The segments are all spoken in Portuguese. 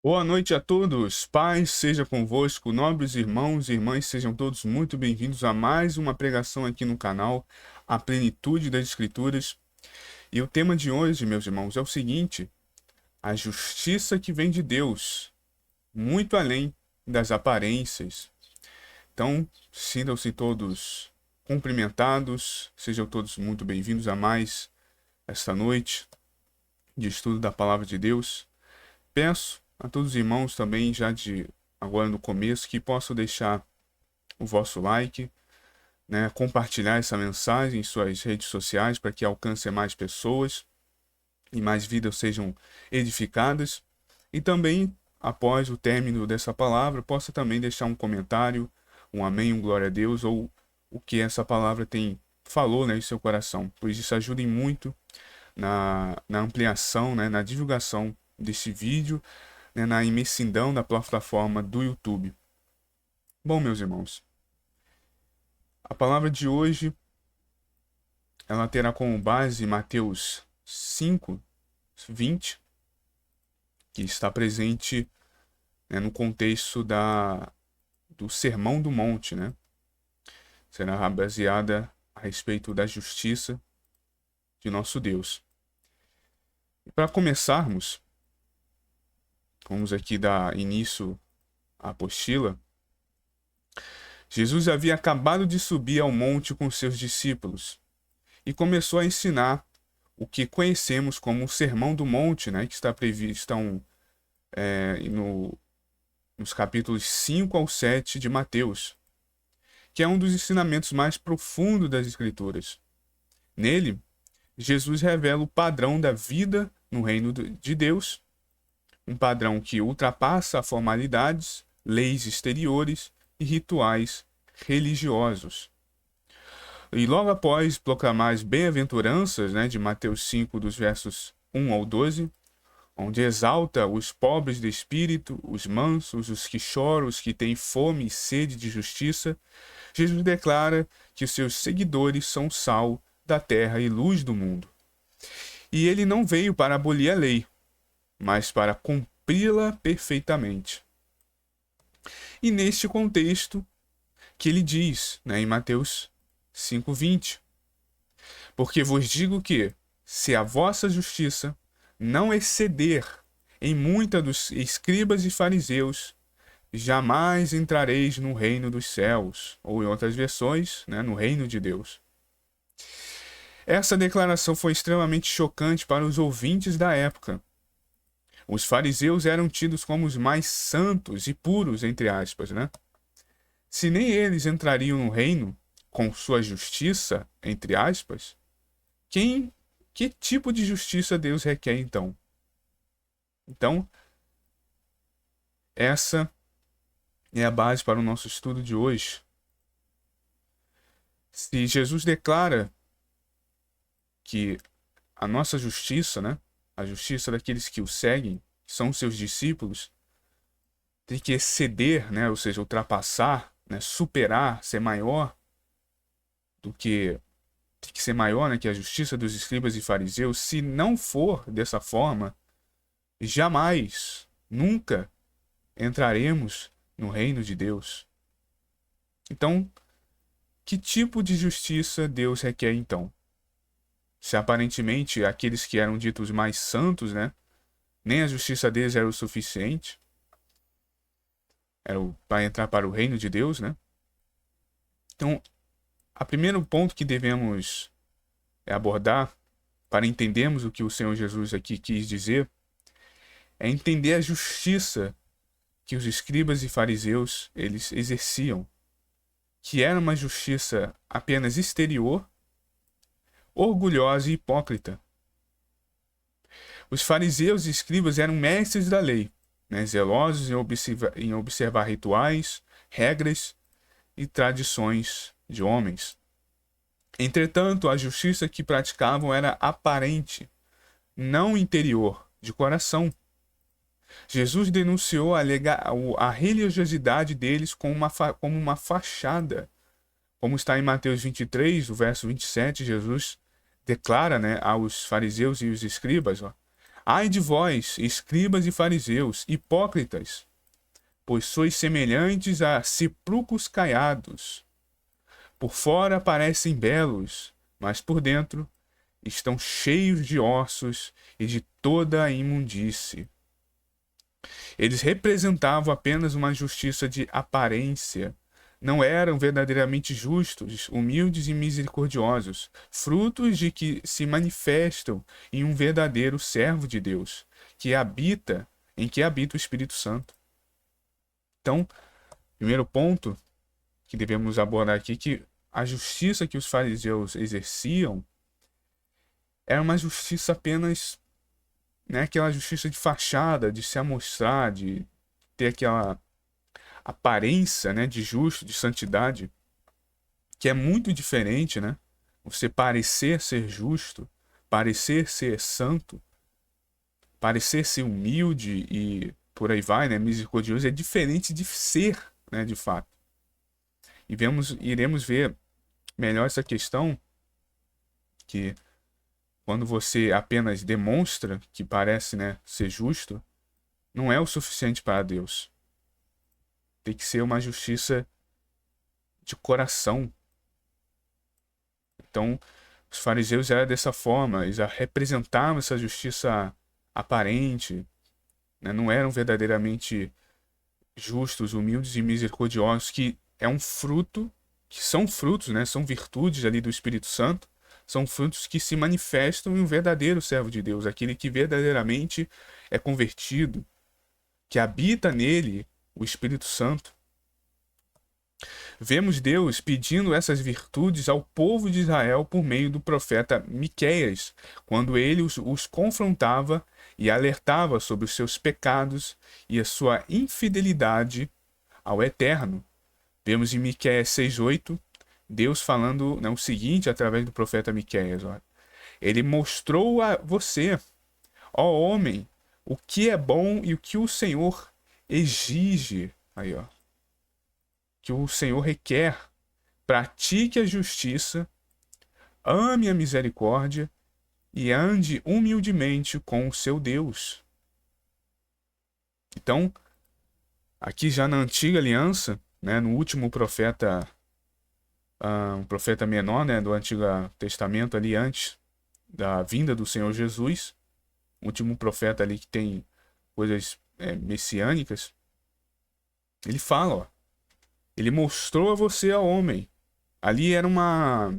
Boa noite a todos, paz seja convosco, nobres irmãos e irmãs, sejam todos muito bem-vindos a mais uma pregação aqui no canal, A Plenitude das Escrituras. E o tema de hoje, meus irmãos, é o seguinte: a justiça que vem de Deus, muito além das aparências. Então, sintam-se todos cumprimentados, sejam todos muito bem-vindos a mais esta noite de estudo da Palavra de Deus. Peço a todos os irmãos também, já de agora no começo, que possam deixar o vosso like, né, compartilhar essa mensagem em suas redes sociais para que alcance mais pessoas e mais vidas sejam edificadas. E também, após o término dessa palavra, possa também deixar um comentário, um amém, um glória a Deus, ou o que essa palavra falou, né, em seu coração, pois isso ajuda muito na ampliação, né, na divulgação desse vídeo, né, na imensidão da plataforma do YouTube. Bom, meus irmãos, a palavra de hoje ela terá como base Mateus 5:20, que está presente, né, no contexto do Sermão do Monte, né? Será baseada a respeito da justiça de nosso Deus. E para começarmos, vamos aqui dar início à apostila. Jesus havia acabado de subir ao monte com seus discípulos e começou a ensinar o que conhecemos como o Sermão do Monte, né, que está previsto nos capítulos 5 ao 7 de Mateus, que é um dos ensinamentos mais profundos das Escrituras. Nele, Jesus revela o padrão da vida no reino de Deus, um padrão que ultrapassa formalidades, leis exteriores e rituais religiosos. E logo após proclamar as bem-aventuranças, né, de Mateus 5, dos versos 1 ao 12, onde exalta os pobres de espírito, os mansos, os que choram, os que têm fome e sede de justiça, Jesus declara que os seus seguidores são sal da terra e luz do mundo. E ele não veio para abolir a lei, mas para cumpri-la perfeitamente. E neste contexto que ele diz, né, em Mateus 5:20, porque vos digo que, se a vossa justiça não exceder em muita dos escribas e fariseus, jamais entrareis no reino dos céus, ou em outras versões, né, no reino de Deus. Essa declaração foi extremamente chocante para os ouvintes da época. Os fariseus eram tidos como os mais santos e puros, entre aspas, né? Se nem eles entrariam no reino com sua justiça, entre aspas, que tipo de justiça Deus requer então? Então, essa é a base para o nosso estudo de hoje. Se Jesus declara que a nossa justiça, né, a justiça daqueles que o seguem, que são seus discípulos, tem que exceder, né, ou seja, ultrapassar, né, superar, ser maior do que tem que ser maior, né, que a justiça dos escribas e fariseus. Se não for dessa forma, jamais, nunca entraremos no reino de Deus. Então, que tipo de justiça Deus requer então? Se aparentemente aqueles que eram ditos mais santos, né, nem a justiça deles era o suficiente, para entrar para o reino de Deus, né? Então, o primeiro ponto que devemos abordar para entendermos o que o Senhor Jesus aqui quis dizer é entender a justiça que os escribas e fariseus eles exerciam, que era uma justiça apenas exterior, orgulhosa e hipócrita. Os fariseus e escribas eram mestres da lei, né, zelosos em observar rituais, regras e tradições de homens. Entretanto, a justiça que praticavam era aparente, não interior, de coração. Jesus denunciou a religiosidade deles como uma fachada. Como está em Mateus 23, o verso 27, Jesus declara, né, aos fariseus e os escribas, Ai de vós, escribas e fariseus, hipócritas, pois sois semelhantes a sepulcros caiados. Por fora parecem belos, mas por dentro estão cheios de ossos e de toda a imundície. Eles representavam apenas uma justiça de aparência. Não eram verdadeiramente justos, humildes e misericordiosos, frutos de que se manifestam em um verdadeiro servo de Deus, em que habita o Espírito Santo. Então, primeiro ponto que devemos abordar aqui, que a justiça que os fariseus exerciam era uma justiça apenas, né, aquela justiça de fachada, de se amostrar, de ter aquela aparência, né, de justo, de santidade, que é muito diferente, né? Você parecer ser justo, parecer ser santo, parecer ser humilde e por aí vai, né, misericordioso, é diferente de ser, né, de fato. E iremos ver melhor essa questão, que quando você apenas demonstra que parece, né, ser justo, não é o suficiente para Deus. Tem que ser uma justiça de coração. Então, os fariseus eram dessa forma, eles representavam essa justiça aparente, né? Não eram verdadeiramente justos, humildes e misericordiosos, que é um fruto, que são frutos, né? São virtudes ali do Espírito Santo, são frutos que se manifestam em um verdadeiro servo de Deus, aquele que verdadeiramente é convertido, que habita nele o Espírito Santo. Vemos Deus pedindo essas virtudes ao povo de Israel por meio do profeta Miqueias, quando ele os confrontava e alertava sobre os seus pecados e a sua infidelidade ao Eterno. Vemos em Miqueias 6:8, Deus falando, né, o seguinte através do profeta Miqueias. Ó. Ele mostrou a você, ó homem, o que é bom e o que o Senhor exige. Aí, ó. Que o Senhor requer: pratique a justiça, ame a misericórdia e ande humildemente com o seu Deus. Então, aqui já na antiga aliança, né, no último profeta, um profeta menor, né, do Antigo Testamento, ali antes da vinda do Senhor Jesus, o último profeta ali que tem coisas messiânicas, ele fala, ó, ele mostrou a você, a homem. Ali era uma...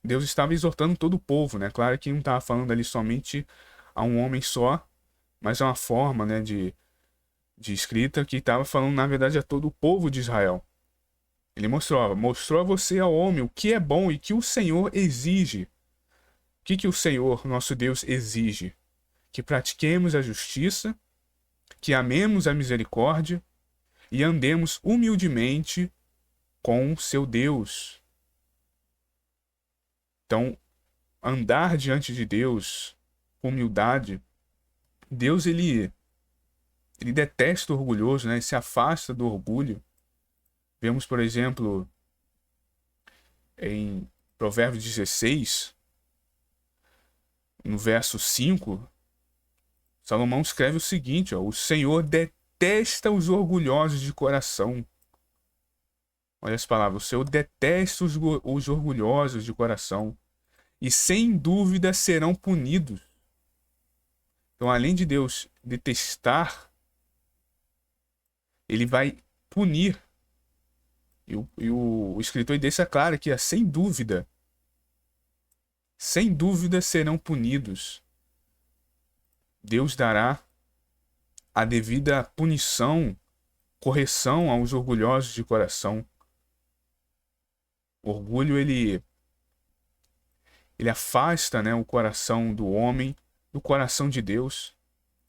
Deus estava exortando todo o povo, né? Claro que não estava falando ali somente a um homem só, mas é uma forma, né, de escrita que estava falando, na verdade, a todo o povo de Israel. Ele mostrou a você, ao homem, o que é bom e que o Senhor exige. O que o Senhor, nosso Deus, exige? Que pratiquemos a justiça, que amemos a misericórdia e andemos humildemente com o seu Deus. Então, andar diante de Deus com humildade, Deus ele detesta o orgulhoso, né? Ele se afasta do orgulho. Vemos, por exemplo, em Provérbios 16, no verso 5, Salomão escreve o seguinte, ó, o Senhor detesta os orgulhosos de coração. Olha as palavras, o Senhor detesta os orgulhosos de coração e sem dúvida serão punidos. Então, além de Deus detestar, ele vai punir. E o escritor deixa claro que sem dúvida serão punidos. Deus dará a devida punição, correção aos orgulhosos de coração. O orgulho, ele afasta, né, o coração do homem do coração de Deus.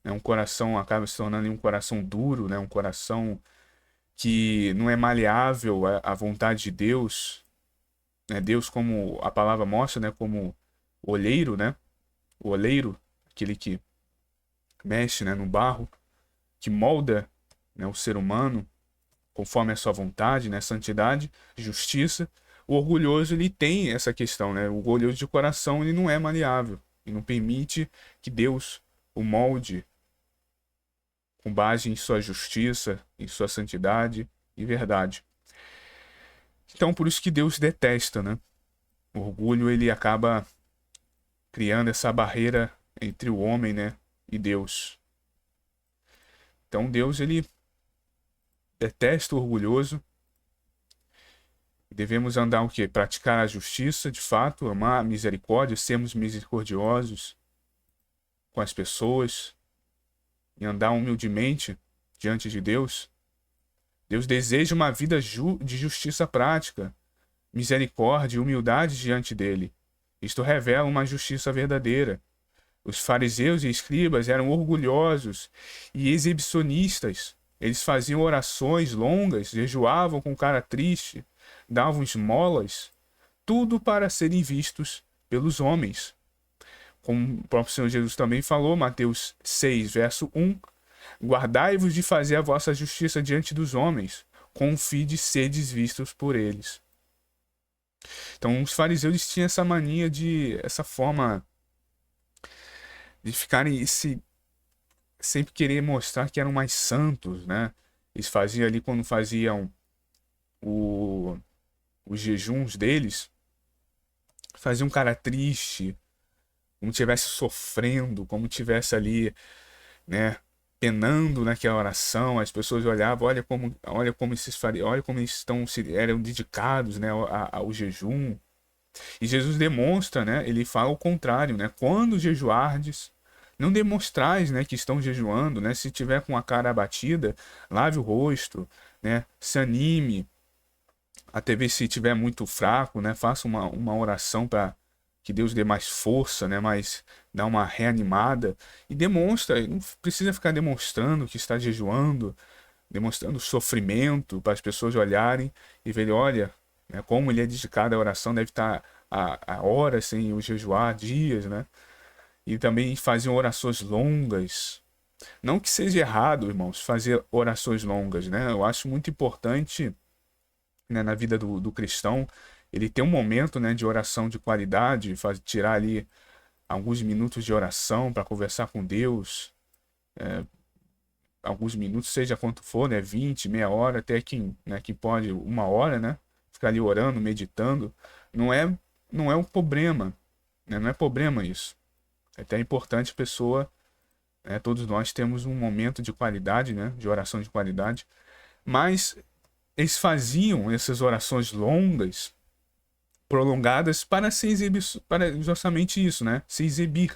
Um coração acaba se tornando um coração duro, né, um coração que não é maleável à vontade de Deus. Né? Deus, como a palavra mostra, né, como olheiro, né? O oleiro, aquele que mexe, né, no barro, que molda, né, o ser humano conforme a sua vontade, né, santidade, justiça. O orgulhoso, ele tem essa questão, né? O orgulhoso de coração, ele não é maleável e não permite que Deus o molde com base em sua justiça, em sua santidade e verdade. Então, por isso que Deus detesta, né? O orgulho, ele acaba criando essa barreira entre o homem, né, e Deus. Então, Deus, ele detesta o orgulhoso. Devemos andar o quê? Praticar a justiça, de fato, amar a misericórdia, sermos misericordiosos com as pessoas e andar humildemente diante de Deus. Deus deseja uma vida de justiça prática, misericórdia e humildade diante dele. Isto revela uma justiça verdadeira. Os fariseus e escribas eram orgulhosos e exibicionistas. Eles faziam orações longas, jejuavam com cara triste, davam esmolas, tudo para serem vistos pelos homens. Como o próprio Senhor Jesus também falou, Mateus 6, verso 1, guardai-vos de fazer a vossa justiça diante dos homens, com o fim de seres vistos por eles. Então, os fariseus tinham essa mania essa forma de ficarem sempre querer mostrar que eram mais santos, né? Eles faziam ali, quando faziam os jejuns deles, faziam um cara triste, como estivesse sofrendo, como estivesse ali, né, penando naquela oração. As pessoas olhavam, olha como olha como eles eram dedicados, né, ao jejum. E Jesus demonstra, né, ele fala o contrário, né, quando jejuardes, não demonstrais, né, que estão jejuando, né, se tiver com a cara abatida, lave o rosto, né, se anime, até ver se estiver muito fraco, né, faça uma oração para que Deus dê mais força, né, mais dá uma reanimada e demonstra, não precisa ficar demonstrando que está jejuando, demonstrando sofrimento para as pessoas olharem e verem, olha, né, como ele é dedicado à oração, deve estar a horas sem o jejuar, dias, né? E também faziam orações longas. Não que seja errado, irmãos, fazer orações longas, né? Eu acho muito importante, né, na vida do cristão, ele ter um momento, né, de oração de qualidade, tirar ali alguns minutos de oração para conversar com Deus, alguns minutos, seja quanto for, né, 20, meia hora, até quem, né, que pode uma hora, né, ficar ali orando, meditando, não é um problema, né, não é problema isso. É até importante a pessoa, né, todos nós temos um momento de qualidade, né, de oração de qualidade, mas eles faziam essas orações longas, prolongadas, para se exibir, para justamente isso, né, se exibir,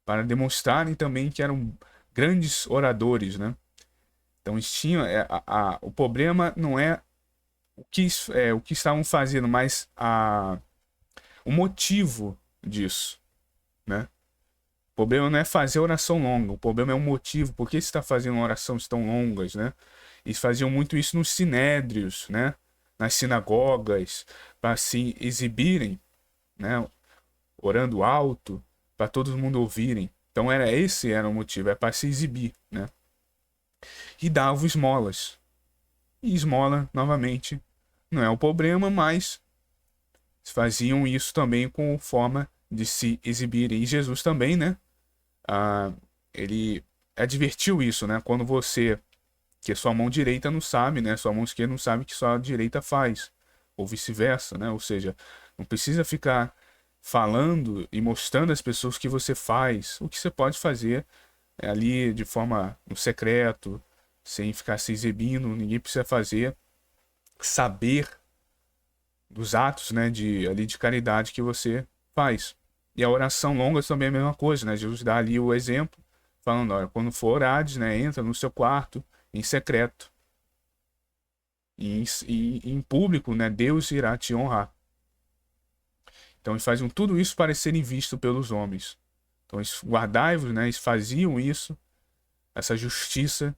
para demonstrarem também que eram grandes oradores, né. Então eles tinham, o problema não é o que estavam fazendo, mas o motivo disso, né. O problema não é fazer oração longa, o problema é o motivo, por que você está fazendo orações tão longas, né. Eles faziam muito isso nos sinédrios, né, nas sinagogas, para se exibirem, né, orando alto, para todo mundo ouvirem. Então esse era o motivo, é para se exibir, né. E davam esmolas. E esmola, novamente, não é o problema, mas faziam isso também com forma de se exibirem. E Jesus também, né, ele advertiu isso, né, quando você, que sua mão direita não sabe, né, sua mão esquerda não sabe o que sua direita faz, ou vice-versa, né, ou seja, não precisa ficar falando e mostrando às pessoas o que você faz. O que você pode fazer ali de forma no secreto, sem ficar se exibindo, ninguém precisa fazer, saber dos atos, né, ali de caridade que você faz. E a oração longa também é a mesma coisa, né? Jesus dá ali o exemplo, falando, olha, quando for orades, né, entra no seu quarto, em secreto. E em público, né, Deus irá te honrar. Então eles faziam tudo isso para serem vistos pelos homens. Então eles guardai-vos, né, eles faziam isso, essa justiça,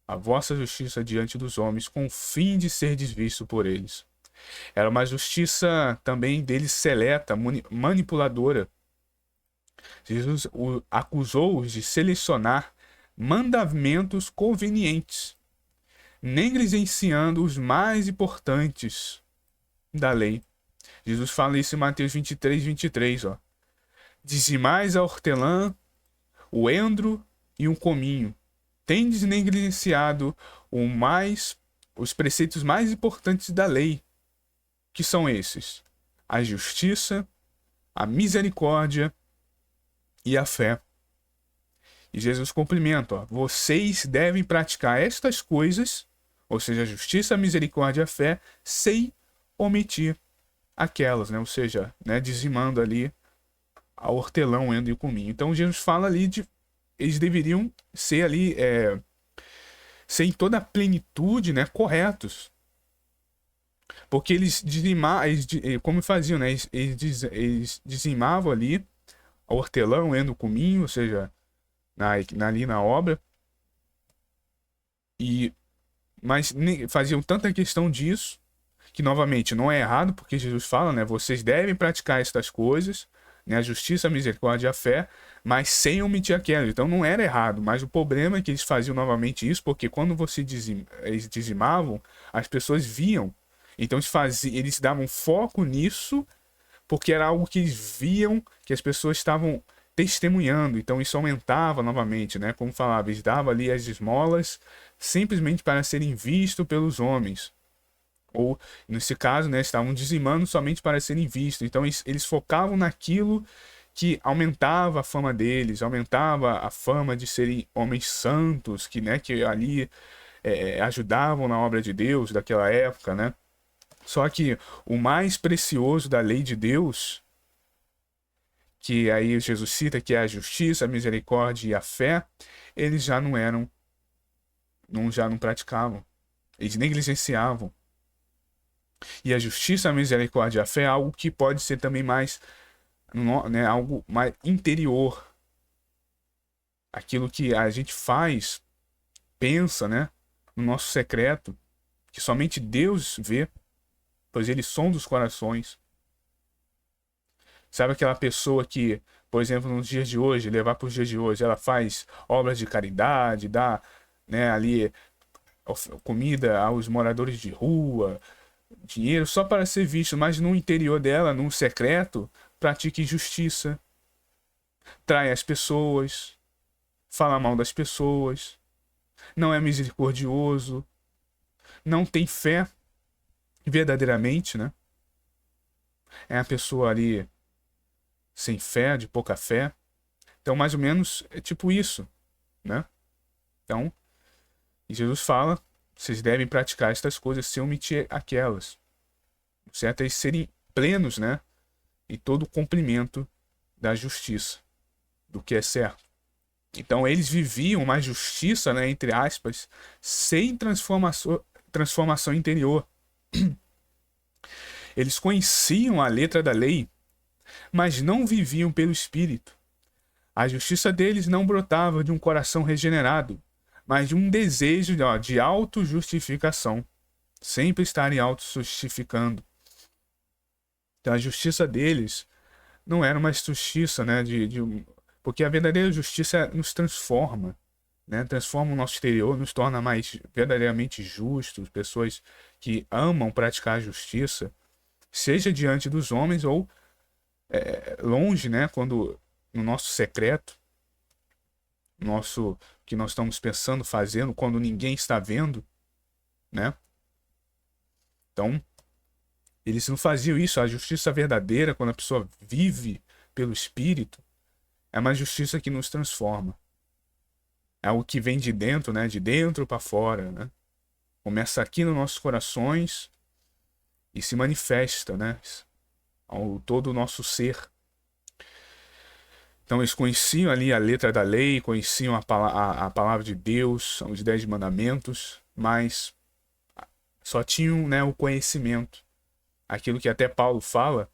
a vossa justiça diante dos homens, com o fim de ser desvisto por eles. Era uma justiça também deles seleta, manipuladora. Jesus acusou-os de selecionar mandamentos convenientes, negligenciando os mais importantes da lei. Jesus fala isso em Mateus 23, 23, ó. Dizimais a hortelã, o endro e o cominho. Tendes negligenciado os preceitos mais importantes da lei, que são esses: a justiça, a misericórdia e a fé. E Jesus complementa, ó, vocês devem praticar estas coisas, ou seja, a justiça, a misericórdia e a fé, sem omitir aquelas, né? Ou seja, né, dizimando ali a hortelã, o endro e o cominho. Então Jesus fala ali de eles deveriam ser ali ser em toda a plenitude, né, corretos, porque eles dizimavam, como faziam, né, eles dizimavam ali a hortelã, o endro, o cominho, ou seja, ali na obra, mas faziam tanta questão disso que, novamente, não é errado, porque Jesus fala, né, vocês devem praticar estas coisas, né, a justiça, a misericórdia e a fé, mas sem omitir aquelas. Então não era errado, mas o problema é que eles faziam novamente isso, porque quando eles dizimavam, as pessoas viam. Então eles davam foco nisso, porque era algo que eles viam, que as pessoas estavam testemunhando. Então isso aumentava novamente, né? Como falava, eles davam ali as esmolas simplesmente para serem vistos pelos homens. Ou, nesse caso, né, estavam dizimando somente para serem vistos. Então, eles focavam naquilo que aumentava a fama deles, aumentava a fama de serem homens santos, que ali ajudavam na obra de Deus daquela época, né? Só que o mais precioso da lei de Deus, que aí Jesus cita, que é a justiça, a misericórdia e a fé, eles já não praticavam. Eles negligenciavam. E a justiça, a misericórdia e a fé é algo que pode ser também mais, né, algo mais interior. Aquilo que a gente faz, pensa, né, no nosso secreto, que somente Deus vê, pois Ele sonda os corações. Sabe aquela pessoa que, por exemplo, nos dias de hoje, levar para os dias de hoje, ela faz obras de caridade, dá, né, ali comida aos moradores de rua, dinheiro só para ser visto, mas no interior dela, num secreto, pratica injustiça, trai as pessoas, fala mal das pessoas, não é misericordioso, não tem fé verdadeiramente, né? É a pessoa ali sem fé, de pouca fé. Então, mais ou menos, é tipo isso, né? Então, Jesus fala, vocês devem praticar estas coisas sem omitir aquelas. O certo é serem plenos, né? E todo o cumprimento da justiça, do que é certo. Então eles viviam uma justiça, né, entre aspas, sem transformação interior. Eles conheciam a letra da lei, mas não viviam pelo Espírito. A justiça deles não brotava de um coração regenerado, mas de um desejo de autojustificação. Sempre estarem auto-justificando. Então a justiça deles não era uma justiça, né, porque a verdadeira justiça nos transforma, né, transforma o nosso exterior, nos torna mais verdadeiramente justos, pessoas que amam praticar a justiça, seja diante dos homens ou longe, né, quando no nosso secreto, nosso que nós estamos pensando, fazendo, quando ninguém está vendo, né? Então, eles não faziam isso. A justiça verdadeira, quando a pessoa vive pelo Espírito, é uma justiça que nos transforma. É algo que vem de dentro, né? De dentro para fora, né? Começa aqui nos nossos corações e se manifesta, né? Ao todo o nosso ser. Então eles conheciam ali a letra da lei, conheciam a palavra de Deus, os 10 mandamentos, mas só tinham, né, o conhecimento. Aquilo que até Paulo fala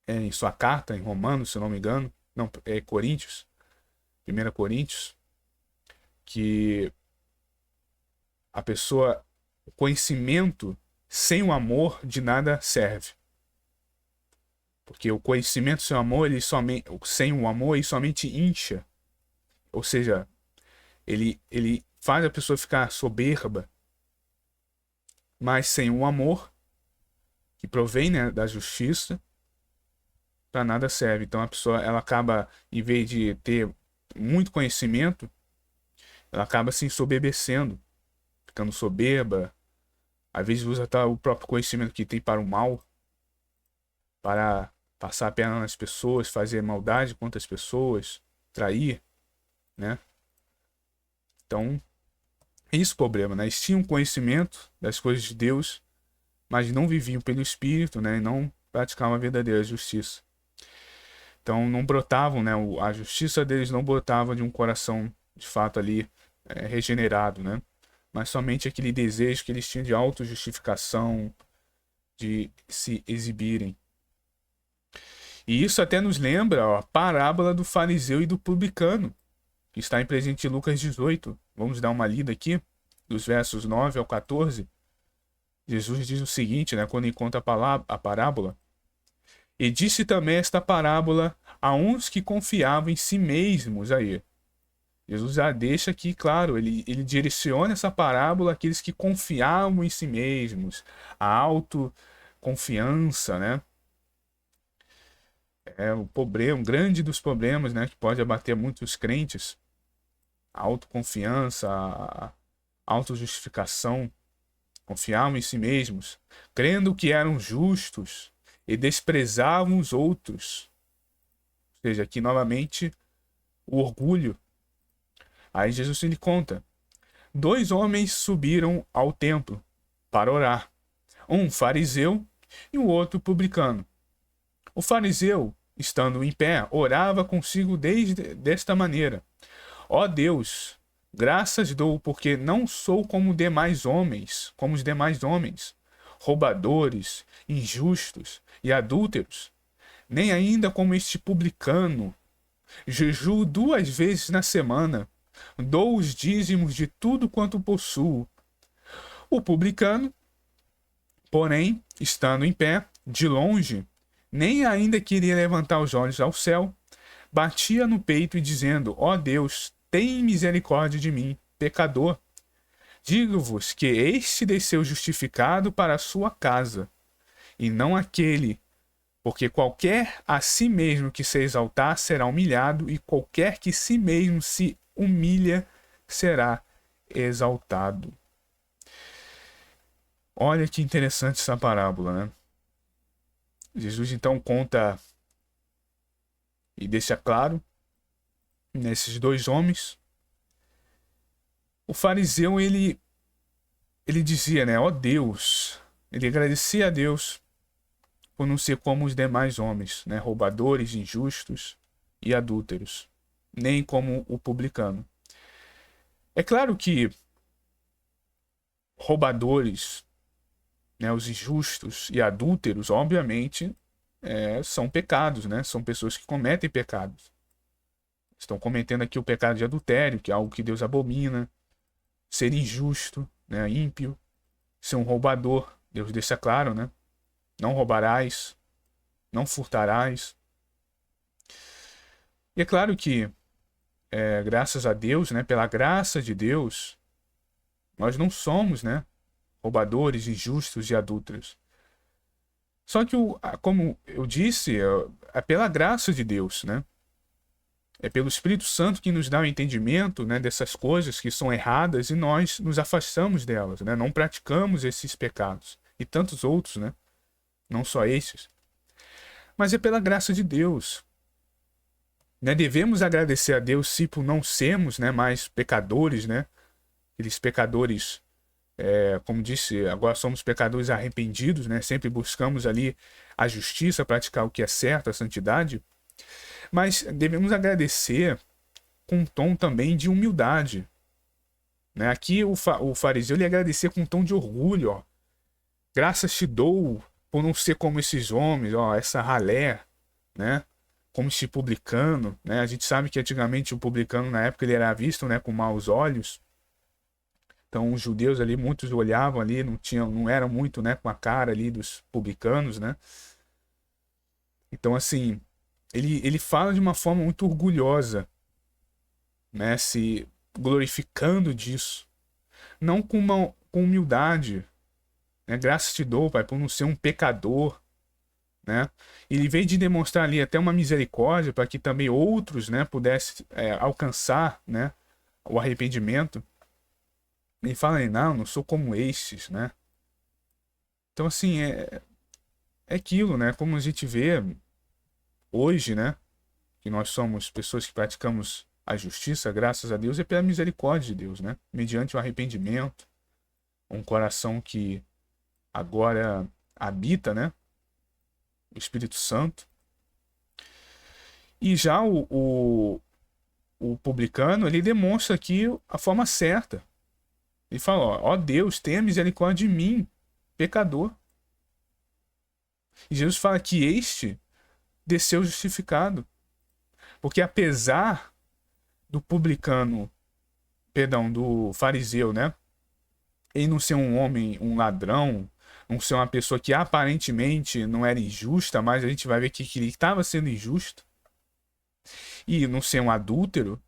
em sua carta, em Romanos, se eu não me engano, não, é Coríntios, 1 Coríntios, que a pessoa, o conhecimento sem o amor de nada serve. Porque o conhecimento sem o amor, sem o amor, ele somente incha. Ou seja, ele faz a pessoa ficar soberba. Mas sem o amor, que provém, né, da justiça, para nada serve. Então a pessoa, ela acaba, em vez de ter muito conhecimento, ela acaba se ensoberbecendo, ficando soberba. Às vezes usa até o próprio conhecimento que tem para o mal, para passar a perna nas pessoas, fazer maldade contra as pessoas, trair, né? Então, é isso o problema, né? Eles tinham conhecimento das coisas de Deus, mas não viviam pelo Espírito, né? E não praticavam a verdadeira justiça. Então, não brotavam, né? A justiça deles não brotava de um coração, de fato, ali regenerado, né? Mas somente aquele desejo que eles tinham de autojustificação, de se exibirem. E isso até nos lembra, ó, a parábola do fariseu e do publicano, que está em presente em Lucas 18. Vamos dar uma lida aqui, dos versos 9 ao 14. Jesus diz o seguinte, né, quando encontra a parábola. E disse também esta parábola a uns que confiavam em si mesmos. Aí, Jesus já deixa aqui, claro, ele direciona essa parábola àqueles que confiavam em si mesmos, a autoconfiança, né? É o problema, um grande dos problemas, né, que pode abater muitos crentes. A autoconfiança, a autojustificação, confiavam em si mesmos, crendo que eram justos e desprezavam os outros. Ou seja, aqui novamente o orgulho. Aí Jesus lhe conta: 2 homens subiram ao templo para orar, um fariseu e o outro publicano. O fariseu, estando em pé, orava consigo desta maneira: Ó Deus, graças dou, porque não sou como os demais homens, roubadores, injustos e adúlteros, nem ainda como este publicano. Jejuo 2 vezes na semana, dou os dízimos de tudo quanto possuo. O publicano, porém, estando em pé, de longe, nem ainda queria levantar os olhos ao céu, batia no peito e dizendo: Ó Deus, tem misericórdia de mim, pecador. Digo-vos que este desceu justificado para a sua casa, e não aquele, porque qualquer a si mesmo que se exaltar será humilhado, e qualquer que si mesmo se humilha será exaltado. Olha que interessante essa parábola, né? Jesus então conta e deixa claro nesses 2 homens. O fariseu, ele dizia, né, ó Deus, ele agradecia a Deus por não ser como os demais homens, né, roubadores, injustos e adúlteros, nem como o publicano. É claro que roubadores, né, os injustos e adúlteros, obviamente, são pecados, né, são pessoas que cometem pecados. Estão cometendo aqui o pecado de adultério, que é algo que Deus abomina. Ser injusto, né, ímpio. Ser um roubador, Deus deixa claro, né? Não roubarás, não furtarás. E é claro que, graças a Deus, né, pela graça de Deus, nós não somos, né, roubadores, injustos e adúlteros. Só que, como eu disse, é pela graça de Deus, né? É pelo Espírito Santo que nos dá o entendimento, né, dessas coisas que são erradas e nós nos afastamos delas, né? Não praticamos esses pecados e tantos outros, né? Não só esses. Mas é pela graça de Deus. Né? Devemos agradecer a Deus se por não sermos, né, mais pecadores, né? Aqueles pecadores, como disse, agora somos pecadores arrependidos, né? Sempre buscamos ali a justiça, praticar o que é certo, a santidade. Mas devemos agradecer com um tom também de humildade. Né? Aqui o fariseu ele agradecer com um tom de orgulho. Ó. Graças te dou por não ser como esses homens, ó, essa ralé, né? Como este publicano. Né? A gente sabe que antigamente o publicano na época ele era visto, né, com maus olhos. Então os judeus ali, muitos olhavam ali, não eram muito, né, com a cara ali dos publicanos, né? Então assim, ele fala de uma forma muito orgulhosa, né, se glorificando disso, não com humildade, né? Graças te dou, Pai, por não ser um pecador, né? Ele veio de demonstrar ali até uma misericórdia para que também outros, né, pudessem alcançar, né, o arrependimento. Ele fala aí, não sou como estes, né? Então, assim, é aquilo, né? Como a gente vê hoje, né? Que nós somos pessoas que praticamos a justiça, graças a Deus, é pela misericórdia de Deus, né? Mediante o arrependimento, um coração que agora habita, né? O Espírito Santo. E já o publicano, ele demonstra aqui a forma certa. Ele fala, ó Deus, tenha misericórdia de mim, pecador. E Jesus fala que este desceu justificado. Porque apesar do publicano, perdão, do fariseu, né? Ele não ser um homem, um ladrão, não ser uma pessoa que aparentemente não era injusta, mas a gente vai ver que ele estava sendo injusto. E não ser um adúltero,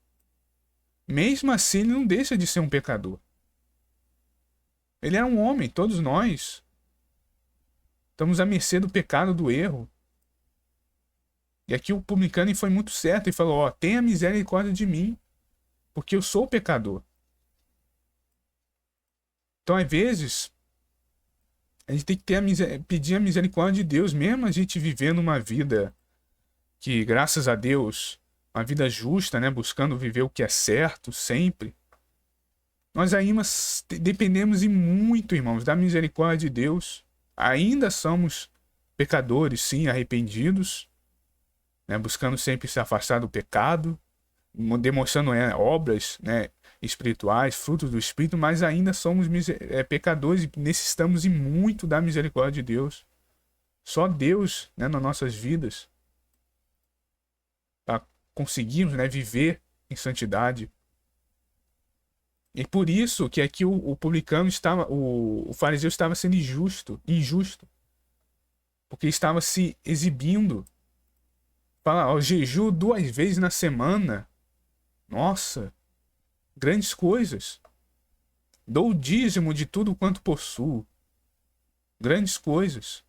mesmo assim ele não deixa de ser um pecador. Ele é um homem, todos nós estamos à mercê do pecado, do erro. E aqui o publicano foi muito certo e falou, ó, tenha misericórdia de mim, porque eu sou pecador. Então, às vezes, a gente tem que pedir a misericórdia de Deus, mesmo a gente vivendo uma vida que, graças a Deus, uma vida justa, né, buscando viver o que é certo sempre. Nós ainda dependemos e muito, irmãos, da misericórdia de Deus. Ainda somos pecadores, sim, arrependidos, né, buscando sempre se afastar do pecado, demonstrando obras, né, espirituais, frutos do Espírito, mas ainda somos pecadores e necessitamos e muito da misericórdia de Deus. Só Deus, né, nas nossas vidas, para conseguirmos, né, viver em santidade. E por isso que aqui o publicano estava, o fariseu estava sendo injusto, porque estava se exibindo. Fala, ó, jejum 2 vezes na semana. Nossa, grandes coisas. Dou o dízimo de tudo quanto possuo. Grandes coisas.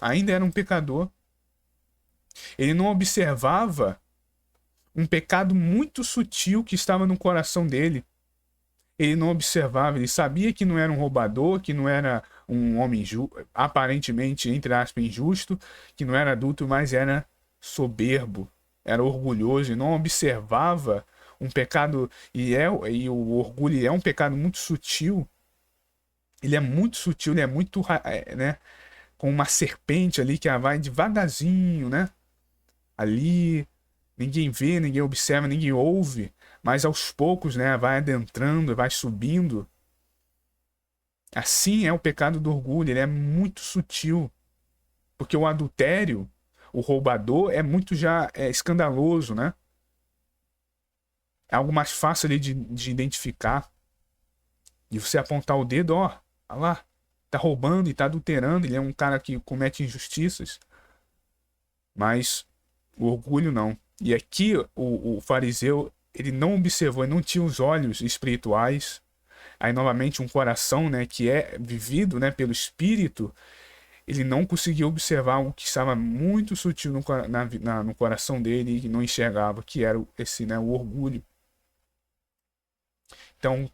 Ainda era um pecador. Ele não observava um pecado muito sutil que estava no coração dele. Ele não observava, ele sabia que não era um roubador, que não era um homem aparentemente, entre aspas, injusto, que não era adulto, mas era soberbo, era orgulhoso e não observava um pecado, e o orgulho é um pecado muito sutil. Ele é muito sutil, ele é muito, né, com uma serpente ali que vai devagarzinho, né? Ali, ninguém vê, ninguém observa, ninguém ouve, mas aos poucos, né, vai adentrando, vai subindo. Assim é o pecado do orgulho, ele é muito sutil. Porque o adultério, o roubador, é muito já escandaloso, né? É algo mais fácil ali de identificar. E você apontar o dedo, ó lá, tá roubando e tá adulterando, ele é um cara que comete injustiças. Mas o orgulho não. E aqui o fariseu, ele não observou, ele não tinha os olhos espirituais. Aí novamente um coração, né, que é vivido, né, pelo Espírito, ele não conseguiu observar algo que estava muito sutil no coração dele e não enxergava, que era esse, né, o orgulho. Então,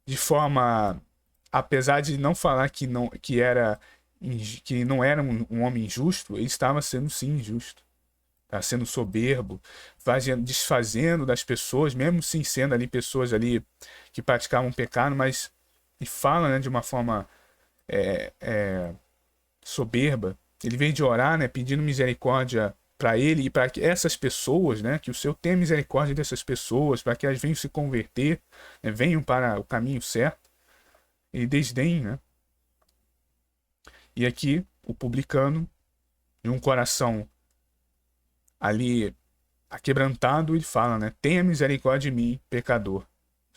de forma, apesar de não falar que não era um homem injusto, ele estava sendo sim injusto. Estava sendo soberbo, desfazendo das pessoas, mesmo sim sendo ali pessoas ali que praticavam pecado, mas e fala, né, de uma forma soberba. Ele veio de orar, né, pedindo misericórdia para ele e para essas pessoas, né, que o Senhor tenha misericórdia dessas pessoas, para que elas venham se converter, né, venham para o caminho certo. Ele desdém, né? E aqui o publicano, de um coração ali aquebrantado, ele fala, né, tenha misericórdia de mim, pecador.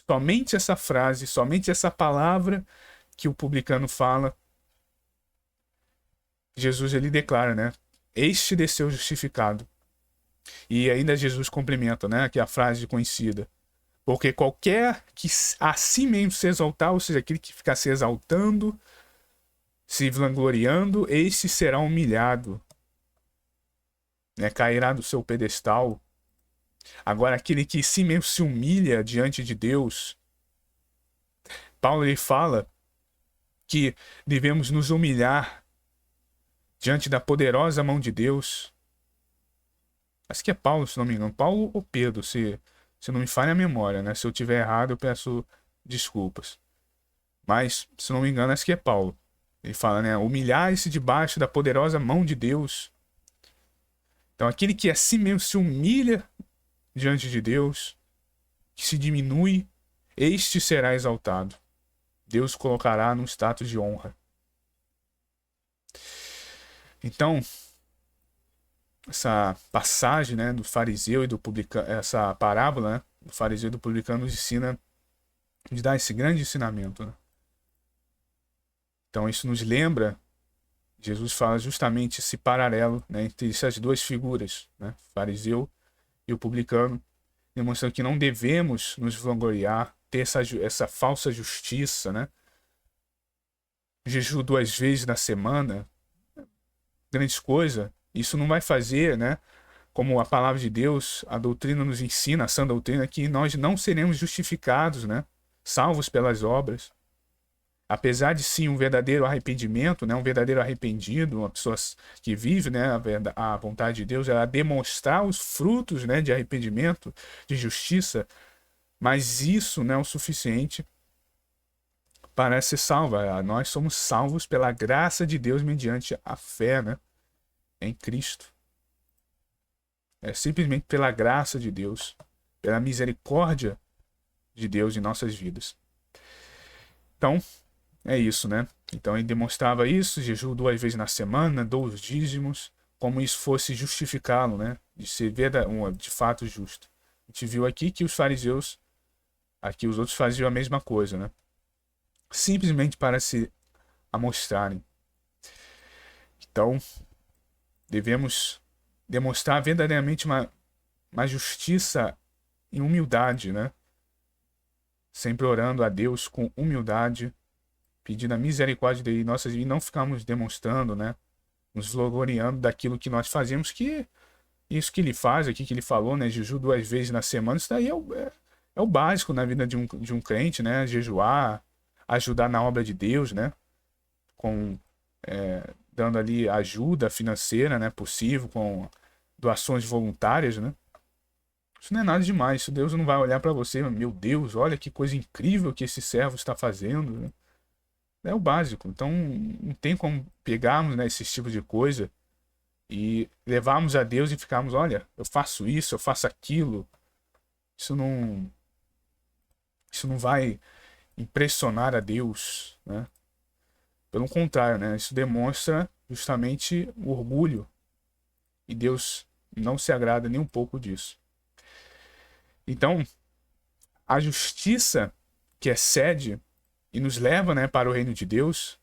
Somente essa frase, somente essa palavra que o publicano fala, Jesus ele declara, né? Este desceu justificado. E ainda Jesus complementa, né? Que é a frase conhecida. Porque qualquer que a si mesmo se exaltar, ou seja, aquele que ficar se exaltando, se vangloriando, este será humilhado, né? Cairá do seu pedestal. Agora, aquele que si mesmo se humilha diante de Deus, Paulo ele fala que devemos nos humilhar diante da poderosa mão de Deus. Acho que é Paulo, se não me engano. Paulo ou Pedro, se não me falha a memória, né? Se eu tiver errado, eu peço desculpas. Mas, se não me engano, acho que é Paulo. Ele fala, né? Humilhar-se debaixo da poderosa mão de Deus. Então, aquele que assim mesmo se humilha diante de Deus, que se diminui, este será exaltado. Deus colocará num status de honra. Então, essa passagem, né, do fariseu e do publicano, essa parábola, né, do fariseu e do publicano nos ensina, nos dá esse grande ensinamento, né? Então, isso nos lembra, Jesus fala justamente esse paralelo, né, entre essas duas figuras, né, o fariseu e o publicano, demonstrando que não devemos nos vangloriar, ter essa falsa justiça, né? Jejum 2 vezes na semana, grandes coisas. Isso não vai fazer, né? Como a palavra de Deus, a doutrina nos ensina, a sã doutrina, que nós não seremos justificados, né? Salvos pelas obras. Apesar de sim um verdadeiro arrependimento, né? Um verdadeiro arrependido, uma pessoa que vive, né? A vontade de Deus, ela demonstrar os frutos, né? De arrependimento, de justiça, mas isso não é o suficiente para ser salvo. Nós somos salvos pela graça de Deus mediante a fé, né? Em Cristo. É simplesmente pela graça de Deus, pela misericórdia de Deus em nossas vidas. Então, é isso, né? Então ele demonstrava isso, jejum 2 vezes na semana, 2 dízimos, como isso fosse justificá-lo, né? De ser de fato justo. A gente viu aqui que os fariseus, aqui os outros faziam a mesma coisa, né? Simplesmente para se amostrarem. Então, devemos demonstrar verdadeiramente uma justiça em humildade, né? Sempre orando a Deus com humildade, pedindo a misericórdia dele e não ficarmos demonstrando, né? Nos gloriando daquilo que nós fazemos, que isso que ele faz aqui, que ele falou, né? Jejum 2 vezes na semana, isso daí é o básico na vida de um crente, né? Jejuar, ajudar na obra de Deus, né? Dando ali ajuda financeira, né? Possível, com doações voluntárias, né? Isso não é nada demais. Isso Deus não vai olhar para você, meu Deus, olha que coisa incrível que esse servo está fazendo, né? É o básico. Então, não tem como pegarmos, né, esse tipo de coisa e levarmos a Deus e ficarmos, olha, eu faço isso, eu faço aquilo. Isso não vai impressionar a Deus, né? Pelo contrário, né? Isso demonstra justamente o orgulho. E Deus não se agrada nem um pouco disso. Então, a justiça que excede e nos leva, né, para o reino de Deus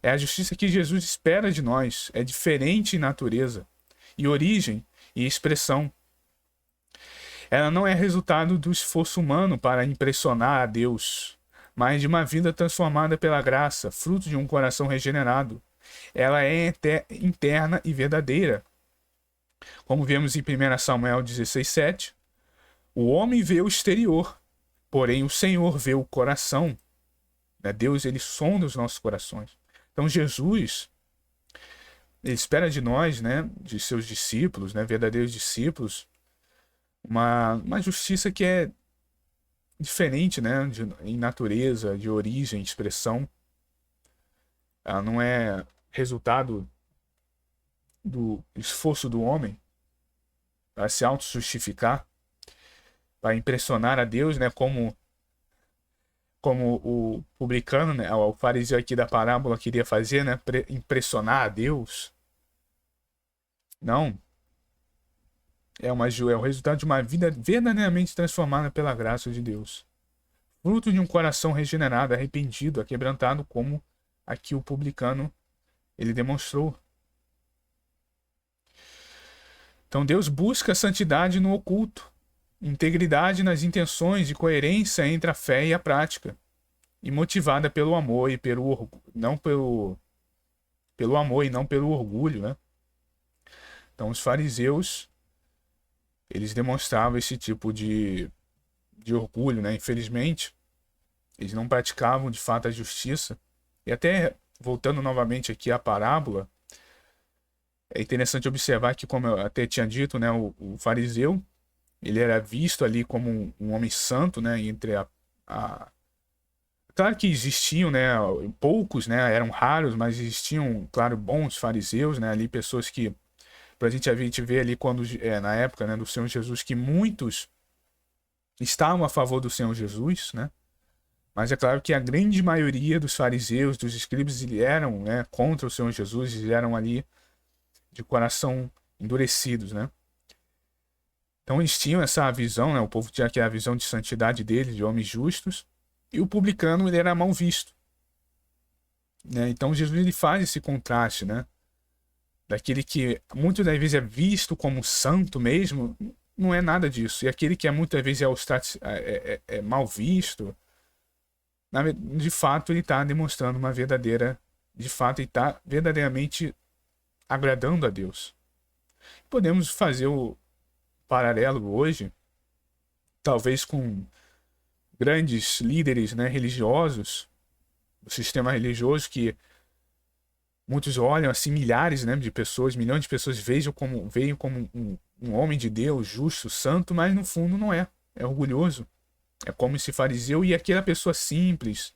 é a justiça que Jesus espera de nós. É diferente em natureza, e origem e expressão. Ela não é resultado do esforço humano para impressionar a Deus, mas de uma vida transformada pela graça, fruto de um coração regenerado. Ela é interna e verdadeira. Como vemos em 1 Samuel 16:7, o homem vê o exterior, porém o Senhor vê o coração. Deus, ele sonda os nossos corações. Então Jesus, ele espera de nós, né, de seus discípulos, né, verdadeiros discípulos, uma justiça que é diferente, né, em natureza, de origem, expressão. Ela não é resultado do esforço do homem para se auto-justificar, para impressionar a Deus, né, como o publicano, né, o fariseu aqui da parábola queria fazer, né, impressionar a Deus. Não. É o resultado de uma vida verdadeiramente transformada pela graça de Deus. Fruto de um coração regenerado, arrependido, aquebrantado, como aqui o publicano ele demonstrou. Então Deus busca santidade no oculto, integridade nas intenções e coerência entre a fé e a prática, e motivada pelo amor e pelo orgulho, não pelo pelo amor e não pelo orgulho, né? Então os fariseus, eles demonstravam esse tipo de orgulho, né? Infelizmente, eles não praticavam de fato a justiça. E até voltando novamente aqui à parábola, é interessante observar que, como eu até tinha dito, né, o fariseu, ele era visto ali como um homem santo, né, entre a... Claro que existiam, né, poucos, né, eram raros, mas existiam, claro, bons fariseus, né, ali pessoas que, a gente vê ali quando, na época, né, do Senhor Jesus, que muitos estavam a favor do Senhor Jesus, né, mas é claro que a grande maioria dos fariseus, dos escribas, eles eram, né, contra o Senhor Jesus, eles eram ali de coração endurecidos, né. Então eles tinham essa visão, né, o povo tinha aquela visão de santidade deles, de homens justos, e o publicano ele era mal visto, né. Então Jesus ele faz esse contraste, né, daquele que muitas das vezes é visto como santo mesmo, não é nada disso, e aquele que muitas vezes é mal visto, de fato ele está demonstrando uma verdadeira, de fato ele está verdadeiramente agradando a Deus. Podemos fazer o paralelo hoje, talvez com grandes líderes, né, religiosos, do sistema religioso, que muitos olham assim, milhares, né, de pessoas, milhões de pessoas veem como um homem de Deus, justo, santo, mas no fundo não é. É orgulhoso. É como esse fariseu e aquela pessoa simples,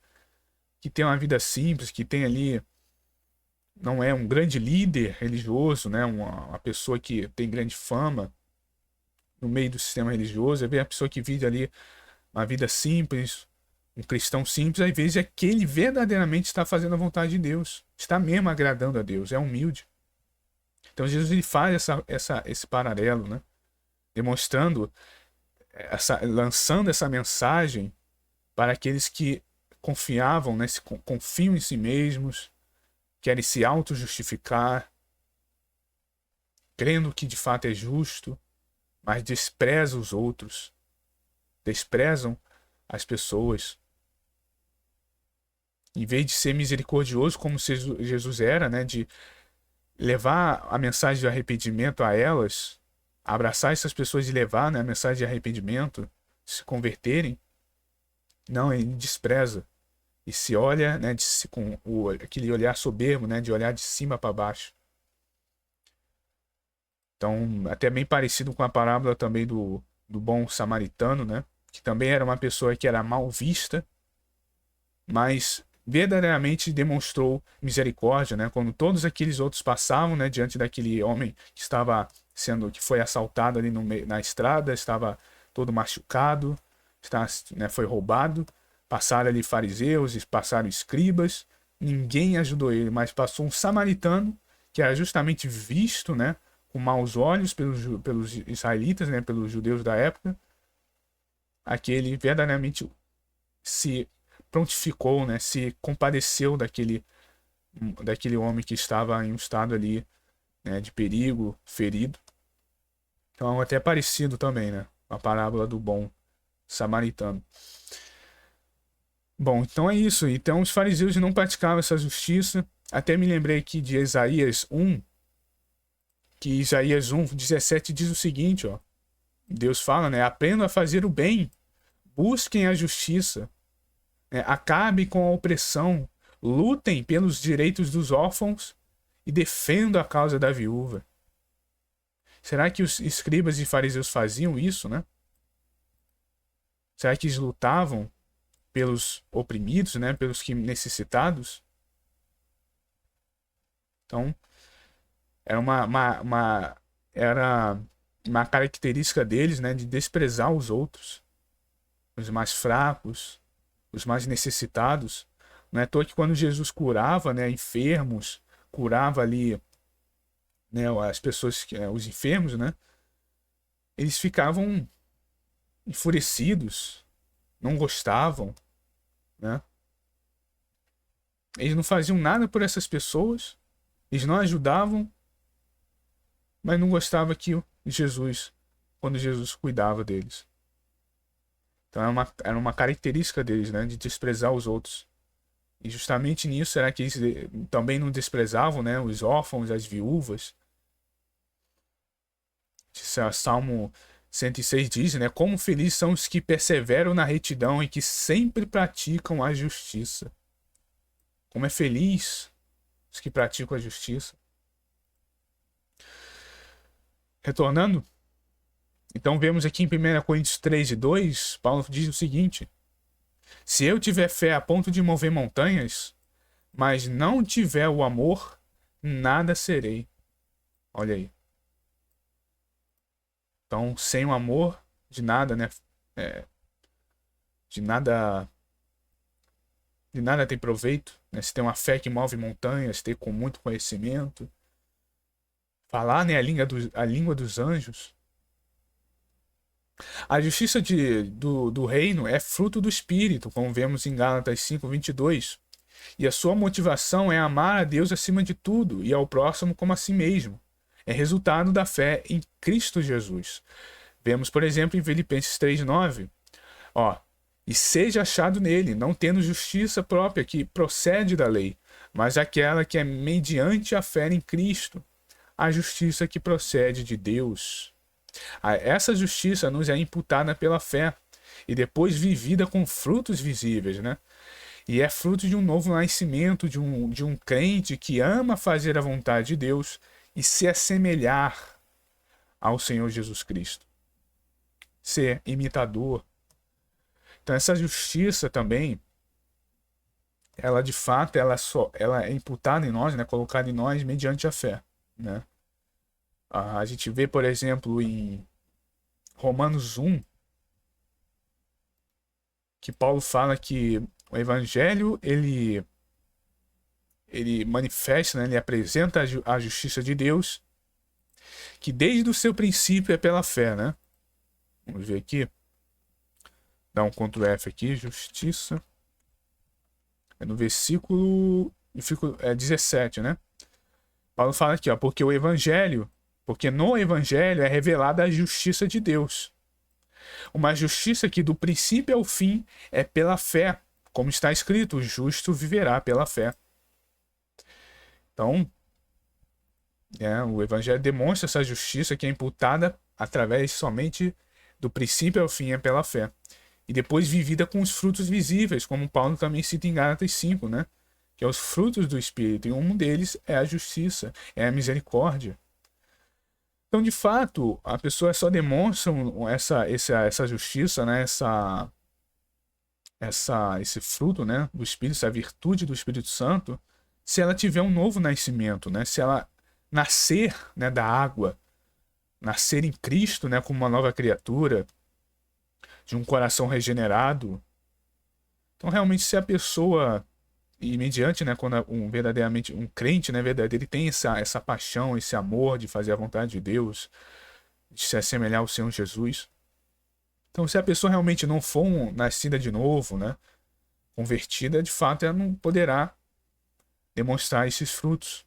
que tem uma vida simples, que tem ali, não é um grande líder religioso, né, uma pessoa que tem grande fama no meio do sistema religioso, é ver a pessoa que vive ali uma vida simples, um cristão simples, às vezes é que ele verdadeiramente está fazendo a vontade de Deus, está mesmo agradando a Deus, é humilde. Então Jesus ele faz esse paralelo, né, demonstrando, lançando essa mensagem para aqueles que confiavam, né, confiam em si mesmos, querem se auto-justificar, crendo que de fato é justo, mas desprezam os outros, desprezam as pessoas. Em vez de ser misericordioso como Jesus era, né, de levar a mensagem de arrependimento a elas, abraçar essas pessoas e levar, né, a mensagem de arrependimento, se converterem, não, ele despreza e se olha, né, com aquele olhar soberbo, né, de olhar de cima para baixo. Então, até bem parecido com a parábola também do bom samaritano, né, que também era uma pessoa que era mal vista, mas verdadeiramente demonstrou misericórdia, né, quando todos aqueles outros passavam, né, diante daquele homem que foi assaltado ali na estrada, estava todo machucado, né, foi roubado, passaram ali fariseus, passaram escribas, ninguém ajudou ele, mas passou um samaritano que era justamente visto, né, com maus olhos pelos israelitas, né, pelos judeus da época. Aquele verdadeiramente se prontificou, né, se compadeceu daquele homem que estava em um estado ali, né, de perigo, ferido. Então é até parecido também, né, a parábola do bom samaritano. Bom, então é isso. Então os fariseus não praticavam essa justiça. Até me lembrei aqui de Isaías 1, que Isaías 1:17 diz o seguinte, ó. Deus fala, né, aprendam a fazer o bem, busquem a justiça, acabem com a opressão, lutem pelos direitos dos órfãos e defendam a causa da viúva. Será que os escribas e fariseus faziam isso, né? Será que eles lutavam pelos oprimidos, né? Pelos que necessitados? Então, era era uma característica deles, né? De desprezar os outros, os mais fracos, os mais necessitados. Não é à toa que quando Jesus curava, né, enfermos, curava ali, né, as pessoas, os enfermos, né, eles ficavam enfurecidos, não gostavam, né? Eles não faziam nada por essas pessoas, eles não ajudavam, mas não gostavam que quando Jesus cuidava deles. Então era uma característica deles, né, de desprezar os outros. E justamente nisso, será que eles também não desprezavam, né, os órfãos, as viúvas? Salmo 106 diz, né, como felizes são os que perseveram na retidão e que sempre praticam a justiça. Como é feliz os que praticam a justiça. Retornando, então vemos aqui em 1 Coríntios 3:2, Paulo diz o seguinte: se eu tiver fé a ponto de mover montanhas, mas não tiver o amor, nada serei. Olha aí. Então, sem o amor, de nada, né? É, de nada tem proveito, né? Se tem uma fé que move montanhas, ter com muito conhecimento, falar, né, a língua dos anjos. A justiça do reino é fruto do Espírito, como vemos em Gálatas 5:22. E a sua motivação é amar a Deus acima de tudo e ao próximo como a si mesmo. É resultado da fé em Cristo Jesus. Vemos, por exemplo, em Filipenses 3:9, ó, e seja achado nele, não tendo justiça própria que procede da lei, mas aquela que é mediante a fé em Cristo, a justiça que procede de Deus. Essa justiça nos é imputada pela fé e depois vivida com frutos visíveis, né? E é fruto de um novo nascimento, de um crente que ama fazer a vontade de Deus e se assemelhar ao Senhor Jesus Cristo. Ser imitador. Então essa justiça também, ela de fato, ela é imputada em nós, né, colocada em nós mediante a fé, né? A gente vê, por exemplo, em Romanos 1, que Paulo fala que o evangelho, ele manifesta, né, ele apresenta a justiça de Deus, que desde o seu princípio é pela fé, né? Vamos ver aqui. Dá um Ctrl F aqui, justiça. É no versículo 17, né? Paulo fala aqui, ó, porque no evangelho é revelada a justiça de Deus. Uma justiça que do princípio ao fim é pela fé, como está escrito, o justo viverá pela fé. Então, o evangelho demonstra essa justiça que é imputada através somente do princípio ao fim é pela fé. E depois vivida com os frutos visíveis, como Paulo também cita em Gálatas 5, né? Que é os frutos do Espírito. E um deles é a justiça, é a misericórdia. Então, de fato, a pessoa só demonstra essa justiça, né? Esse fruto, né, do Espírito, essa virtude do Espírito Santo, se ela tiver um novo nascimento, né? Se ela nascer, né, da água, nascer em Cristo, né, como uma nova criatura, de um coração regenerado. Então, realmente, se a pessoa, e mediante, né, quando verdadeiramente um crente, né, verdadeiro, ele tem essa paixão, esse amor de fazer a vontade de Deus, de se assemelhar ao Senhor Jesus. Então, se a pessoa realmente não for nascida de novo, né, convertida, de fato, ela não poderá demonstrar esses frutos.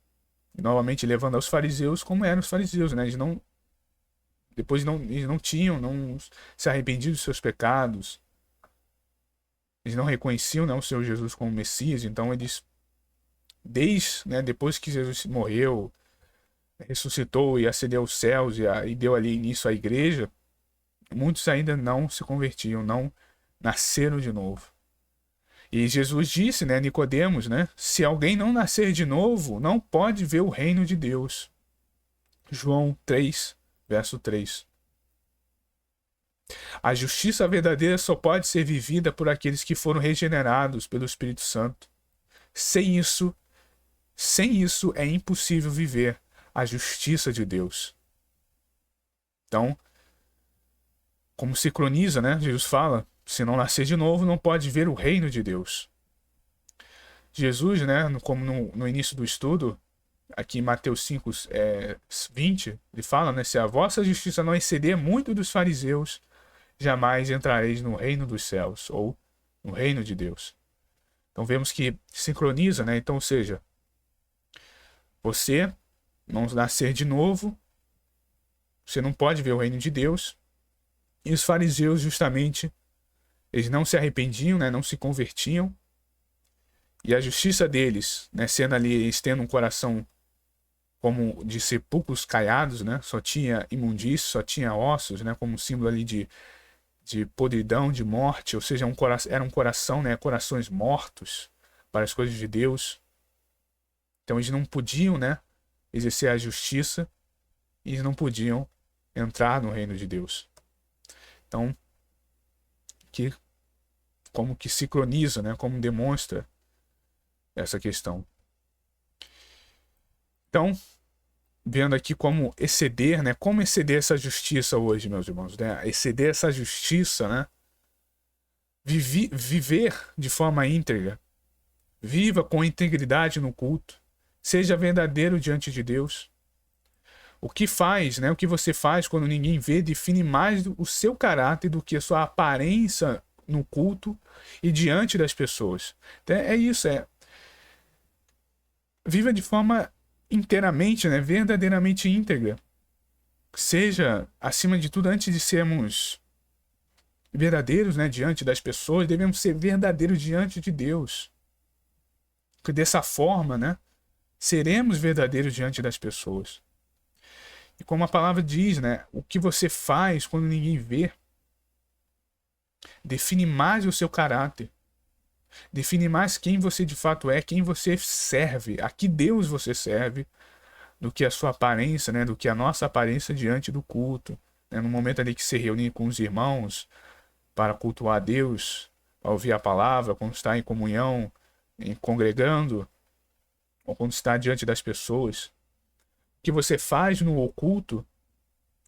E, novamente, levando aos fariseus como eram os fariseus, né? Eles não tinham, não se arrependiam dos seus pecados. Eles não reconheciam, né, o Senhor Jesus como Messias. Então eles, depois que Jesus morreu, ressuscitou e ascendeu aos céus e deu ali início à igreja, muitos ainda não se convertiam, não nasceram de novo. E Jesus disse, né, Nicodemos, né, se alguém não nascer de novo, não pode ver o reino de Deus. João 3, verso 3. A justiça verdadeira só pode ser vivida por aqueles que foram regenerados pelo Espírito Santo. Sem isso é impossível viver a justiça de Deus. Então, como se croniza, né? Jesus fala, se não nascer de novo, não pode ver o reino de Deus. Jesus, né, como no início do estudo, aqui em Mateus 5, 20, ele fala, né, se a vossa justiça não exceder muito dos fariseus, jamais entrareis no reino dos céus, ou no reino de Deus. Então vemos que sincroniza, né? Então, ou seja, você não nascer de novo, você não pode ver o reino de Deus. E os fariseus, justamente, eles não se arrependiam, né? Não se convertiam. e a justiça deles, né, sendo ali, eles tendo um coração como de sepulcros caiados, né, só tinha imundície, só tinha ossos, né, como símbolo ali de podridão, de morte, ou seja, era um coração, né, corações mortos para as coisas de Deus. Então eles não podiam, né, exercer a justiça, e eles não podiam entrar no reino de Deus. Então, como que sincroniza, né, como demonstra essa questão. Então, vendo aqui como exceder, né, como exceder essa justiça hoje, meus irmãos, né, exceder essa justiça, né, viver de forma íntegra, viva com integridade no culto, seja verdadeiro diante de Deus. O que faz, né, o que você faz quando ninguém vê, define mais o seu caráter do que a sua aparência no culto e diante das pessoas. Então, é isso, viva de forma inteiramente, né, verdadeiramente íntegra. Seja, acima de tudo, antes de sermos verdadeiros, né, diante das pessoas, devemos ser verdadeiros diante de Deus. Porque dessa forma, né, seremos verdadeiros diante das pessoas. E como a palavra diz, né, o que você faz quando ninguém vê define mais o seu caráter. Define mais quem você de fato é, quem você serve, a que Deus você serve, do que a sua aparência, né, do que a nossa aparência diante do culto. Né, no momento ali que se reúne com os irmãos para cultuar a Deus, para ouvir a palavra, quando está em comunhão, congregando, ou quando está diante das pessoas. O que você faz no oculto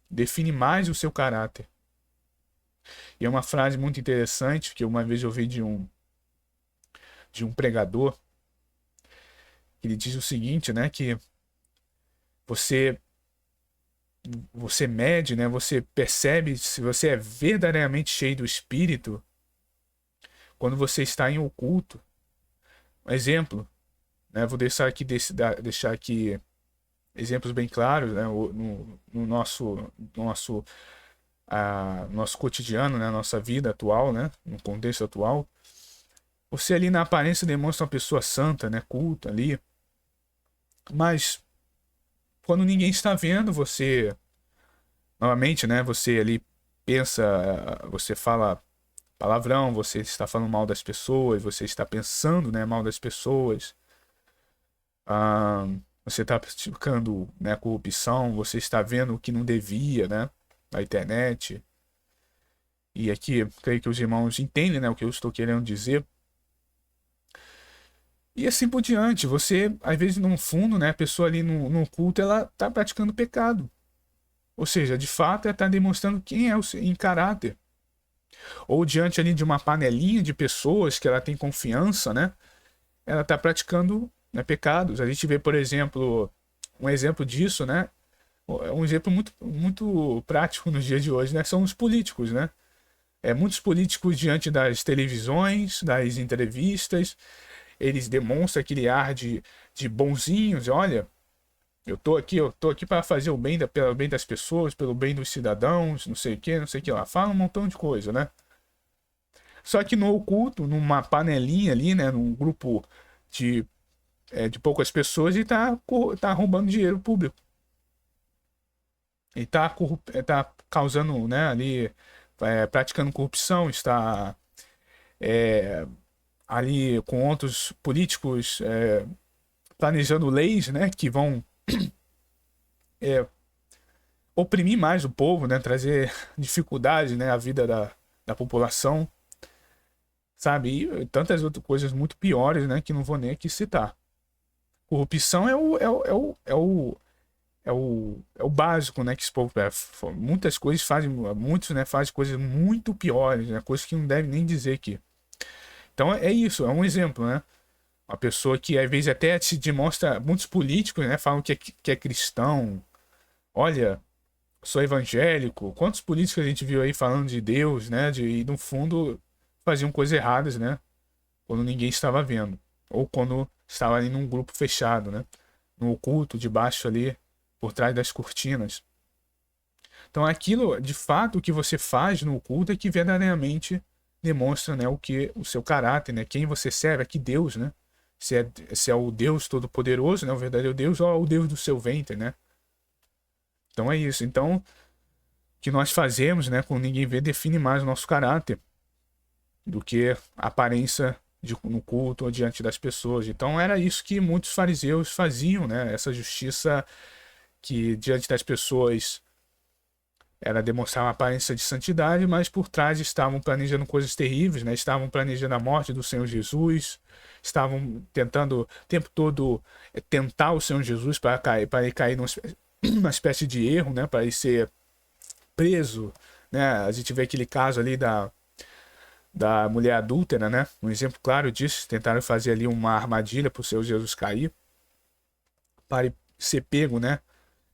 define mais o seu caráter. E é uma frase muito interessante que uma vez eu ouvi de um pregador. Ele diz o seguinte, né, que você mede, né, você percebe se você é verdadeiramente cheio do Espírito quando você está em oculto. Um exemplo, né, vou deixar aqui exemplos bem claros, né, no nosso cotidiano, né, nossa vida atual, né, no contexto atual. Você ali na aparência demonstra uma pessoa santa, né, culta ali, mas quando ninguém está vendo, você novamente, né, você ali pensa, você fala palavrão, você está falando mal das pessoas, você está pensando, né, mal das pessoas, ah, você está praticando, né, corrupção, você está vendo o que não devia, né, na internet. E aqui, creio que os irmãos entendem, né, o que eu estou querendo dizer. E assim por diante, você, às vezes, no fundo, né, a pessoa ali no culto, ela está praticando pecado. Ou seja, de fato, ela está demonstrando quem é em caráter. Ou diante ali de uma panelinha de pessoas que ela tem confiança, né, ela está praticando, né, pecados. A gente vê, por exemplo, um exemplo disso, né, um exemplo muito, muito prático nos dias de hoje, né, são os políticos, né. Muitos políticos diante das televisões, das entrevistas, eles demonstram aquele ar de bonzinhos. Olha, eu tô aqui para fazer o bem pelo bem das pessoas, pelo bem dos cidadãos, não sei o que lá. Fala um montão de coisa, né? Só que no oculto, numa panelinha ali, né, num grupo de poucas pessoas, ele tá roubando dinheiro público. Ele tá causando, né, ali, praticando corrupção, está ali com outros políticos planejando leis, né, que vão oprimir mais o povo, né, trazer dificuldade, né, à vida da população, sabe? E tantas outras coisas muito piores, né, que não vou nem aqui citar. Corrupção é o básico, né, que esse povo muitas coisas fazem, muitos, né, fazem coisas muito piores, né, coisas que não deve nem dizer aqui. Então é isso, é um exemplo, né? Uma pessoa que às vezes até se demonstra, muitos políticos, né, falam que é cristão. Olha, sou evangélico. Quantos políticos a gente viu aí falando de Deus, né? E no fundo faziam coisas erradas, né? Quando ninguém estava vendo. Ou quando estava ali num grupo fechado, né? No oculto, debaixo ali, por trás das cortinas. Então aquilo, de fato, o que você faz no oculto é que verdadeiramente demonstra, né, o seu caráter, né? Quem você serve, a que Deus, né? se é o Deus Todo-Poderoso, né, o verdadeiro Deus, ou é o Deus do seu ventre, né? Então é isso. Então, o que nós fazemos, né, quando ninguém vê, define mais o nosso caráter do que a aparência no culto ou diante das pessoas. Então era isso que muitos fariseus faziam, né? Essa justiça que diante das pessoas era demonstrar uma aparência de santidade, mas por trás estavam planejando coisas terríveis, né? Estavam planejando a morte do Senhor Jesus, estavam tentando o tempo todo tentar o Senhor Jesus para ele cair numa espécie de erro, né? Para ele ser preso, né? A gente vê aquele caso ali da mulher adúltera, né? Um exemplo claro disso. Tentaram fazer ali uma armadilha para o Senhor Jesus cair, para ele ser pego, né?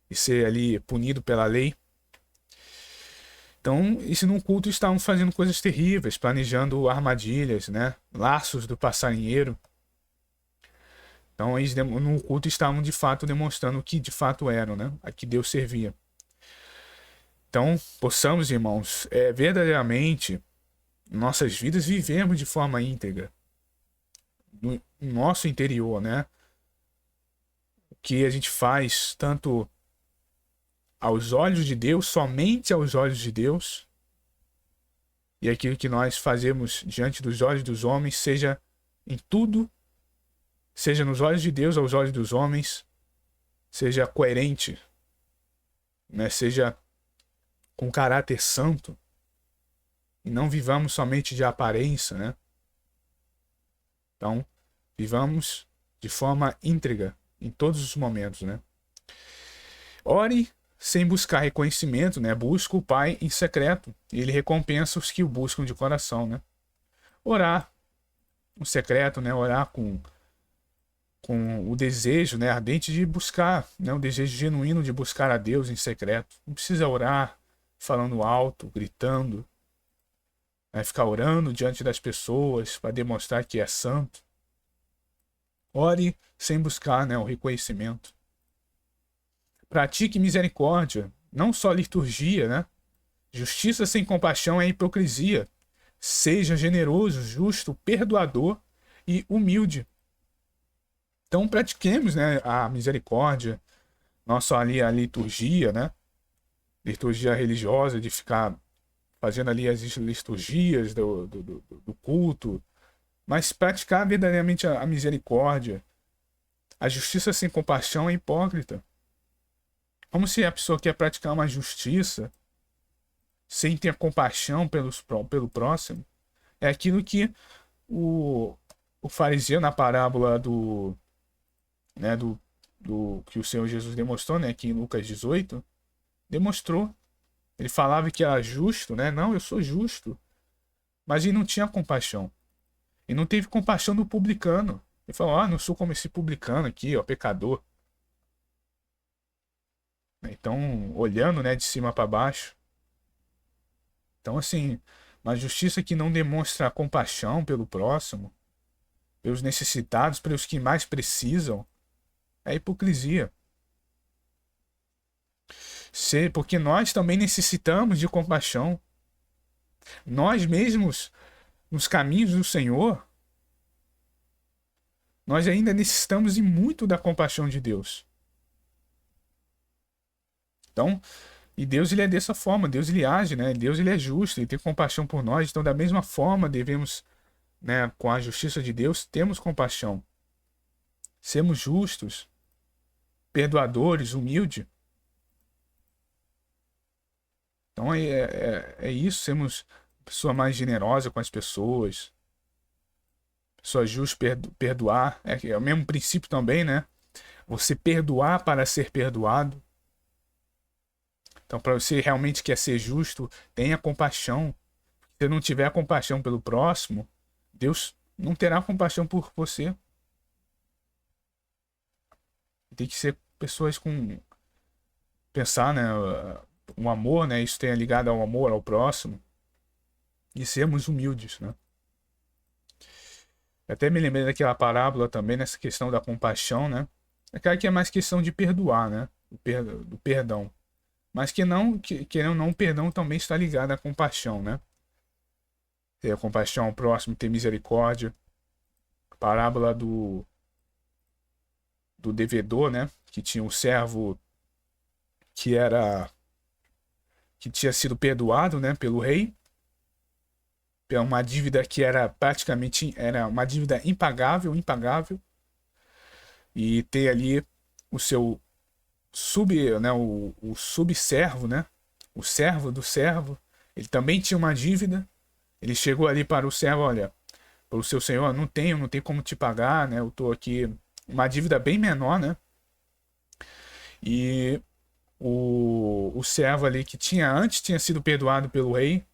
E ser ali punido pela lei. Então, isso num culto estavam fazendo coisas terríveis, planejando armadilhas, né? Laços do passarinheiro. Então, eles no culto estavam de fato demonstrando o que de fato eram, né? A que Deus servia. Então, possamos, irmãos, verdadeiramente, em nossas vidas, vivermos de forma íntegra. No nosso interior, né? O que a gente faz, tanto aos olhos de Deus, somente aos olhos de Deus, e aquilo que nós fazemos diante dos olhos dos homens, seja em tudo, seja nos olhos de Deus, aos olhos dos homens, seja coerente, né? Seja com caráter santo, e não vivamos somente de aparência, né? Então, vivamos de forma íntegra em todos os momentos, né? Ore sem buscar reconhecimento, né? Busca o Pai em secreto, e ele recompensa os que o buscam de coração, né? Orar no secreto, né? Orar com o desejo, né, ardente de buscar, né, o desejo genuíno de buscar a Deus em secreto. Não precisa orar falando alto, gritando, né, ficar orando diante das pessoas para demonstrar que é santo. Ore sem buscar, né, o reconhecimento. Pratique misericórdia, não só liturgia, né? Justiça sem compaixão é hipocrisia. Seja generoso, justo, perdoador e humilde. Então pratiquemos, né, a misericórdia, não só ali a liturgia, né? Liturgia religiosa, de ficar fazendo ali as liturgias do culto, mas praticar verdadeiramente a misericórdia. A justiça sem compaixão é hipócrita. Como se a pessoa quer praticar uma justiça sem ter compaixão pelo próximo. É aquilo que o fariseu na parábola né, do que o Senhor Jesus demonstrou, né, aqui em Lucas 18, demonstrou. Ele falava que era justo, né? Não, eu sou justo. Mas ele não tinha compaixão. Ele não teve compaixão do publicano. Ele falou, não sou como esse publicano aqui, ó, pecador. Então, olhando, né, de cima para baixo. Então, assim, uma justiça que não demonstra compaixão pelo próximo, pelos necessitados, pelos que mais precisam, é hipocrisia. Porque nós também necessitamos de compaixão. Nós mesmos, nos caminhos do Senhor, nós ainda necessitamos e muito da compaixão de Deus. Então, e Deus ele é dessa forma, Deus ele age, né? Deus ele é justo, ele tem compaixão por nós. Então, da mesma forma, devemos, né, com a justiça de Deus, temos compaixão. Sermos justos, perdoadores, humildes. Então é isso, sermos pessoa mais generosa com as pessoas, pessoa justa, perdoar, é o mesmo princípio também, né? Você perdoar para ser perdoado. Então, para você realmente quer ser justo, tenha compaixão. Se não tiver compaixão pelo próximo, Deus não terá compaixão por você. Tem que ser pessoas com pensar, né, um amor, né, isso tenha ligado ao amor ao próximo e sermos humildes, né? Eu até me lembrei daquela parábola também nessa questão da compaixão, né? Aquela que é mais questão de perdoar, né? Do perdão. Mas querendo ou não, o perdão também está ligado à compaixão, né? Ter a compaixão ao próximo, ter misericórdia. A parábola do devedor, né? Que tinha um servo que era que tinha sido perdoado, né, pelo rei, é uma dívida que era praticamente era uma dívida impagável, e ter ali o seu né, o subservo, né, o servo do servo, ele também tinha uma dívida. Ele chegou ali para o servo, olha, pelo seu senhor, não tenho como te pagar, né, eu tô aqui uma dívida bem menor, né, e o servo ali que antes tinha sido perdoado pelo rei,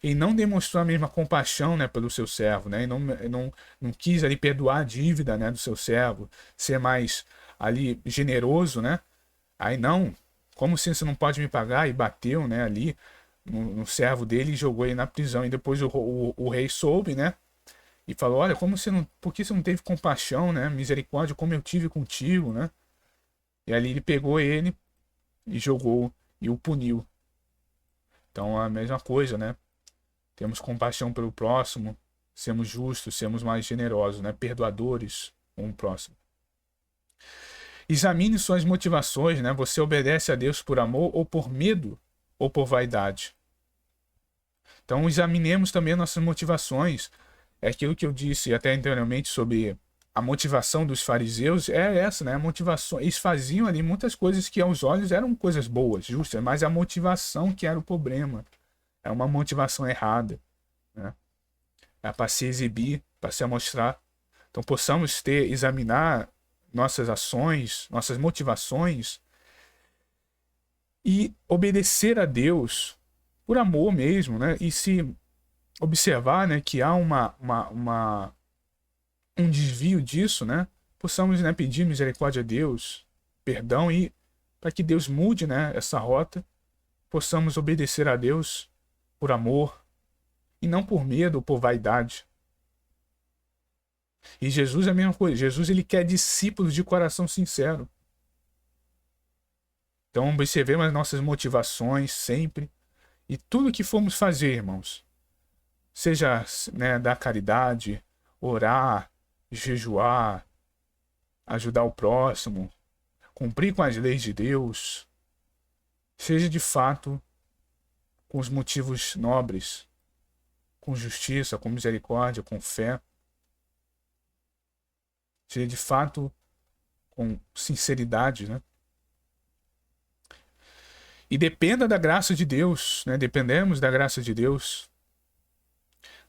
e não demonstrou a mesma compaixão, né, pelo seu servo, né, e não quis ali perdoar a dívida, né, do seu servo, ser mais ali generoso, né, aí não, como assim você não pode me pagar? E bateu, né, ali no servo dele e jogou ele na prisão. E depois o rei soube, né, e falou, olha, por que você não teve compaixão, né, misericórdia, como eu tive contigo, né, e ali ele pegou ele e jogou e o puniu. Então a mesma coisa, né, temos compaixão pelo próximo, sermos justos, sermos mais generosos, né? Perdoadores com o próximo. Examine suas motivações, né? Você obedece a Deus por amor ou por medo ou por vaidade? Então examinemos também nossas motivações. É aquilo que eu disse até anteriormente sobre a motivação dos fariseus, é essa, né? A motivação. Eles faziam ali muitas coisas que aos olhos eram coisas boas, justas, mas a motivação que era o problema. É uma motivação errada, né? É para se exibir, para se mostrar. Então possamos examinar nossas ações, nossas motivações e obedecer a Deus por amor mesmo, né? E se observar, né, que há um desvio disso, né? Possamos, né, pedir misericórdia a Deus, perdão, e para que Deus mude, né, essa rota, possamos obedecer a Deus por amor e não por medo ou por vaidade. E Jesus é a mesma coisa. Jesus, ele quer discípulos de coração sincero. Então observemos as nossas motivações sempre. E tudo que formos fazer, irmãos, seja, né, dar caridade, orar, jejuar, ajudar o próximo, cumprir com as leis de Deus, seja de fato com os motivos nobres, com justiça, com misericórdia, com fé, seja de fato com sinceridade, né? E dependa da graça de Deus, né? Dependemos da graça de Deus.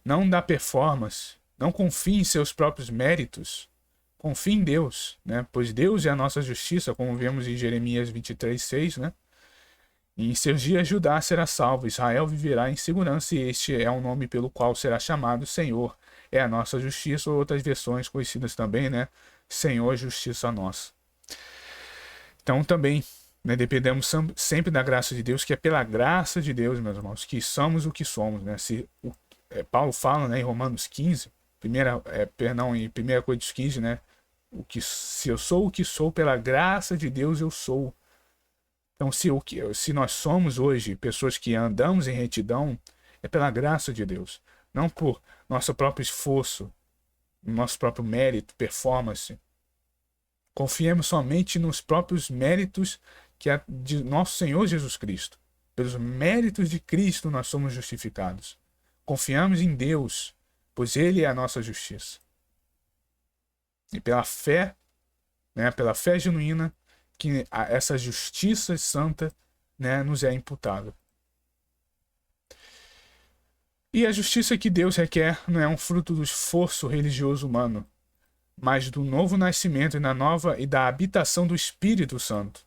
Não da performance. Não confie em seus próprios méritos. Confie em Deus, né? Pois Deus é a nossa justiça, como vemos em Jeremias 23:6, né? E em seus dias Judá será salvo, Israel viverá em segurança, e este é o nome pelo qual será chamado Senhor. É a nossa justiça, ou outras versões conhecidas também, né? Senhor, justiça nossa. Então também, né, dependemos sempre da graça de Deus, que é pela graça de Deus, meus irmãos, que somos o que somos, né? Paulo fala, né, em Romanos 15, em 1 Coríntios 15, né? Se eu sou o que sou, pela graça de Deus eu sou. Então, se nós somos hoje pessoas que andamos em retidão, é pela graça de Deus, não por nosso próprio esforço, nosso próprio mérito, performance. Confiemos somente nos próprios méritos que é de nosso Senhor Jesus Cristo. Pelos méritos de Cristo nós somos justificados. Confiamos em Deus, pois Ele é a nossa justiça. E pela fé, né, pela fé genuína, que essa justiça santa, né, nos é imputada. E a justiça que Deus requer não é um fruto do esforço religioso humano, mas do novo nascimento e da habitação do Espírito Santo.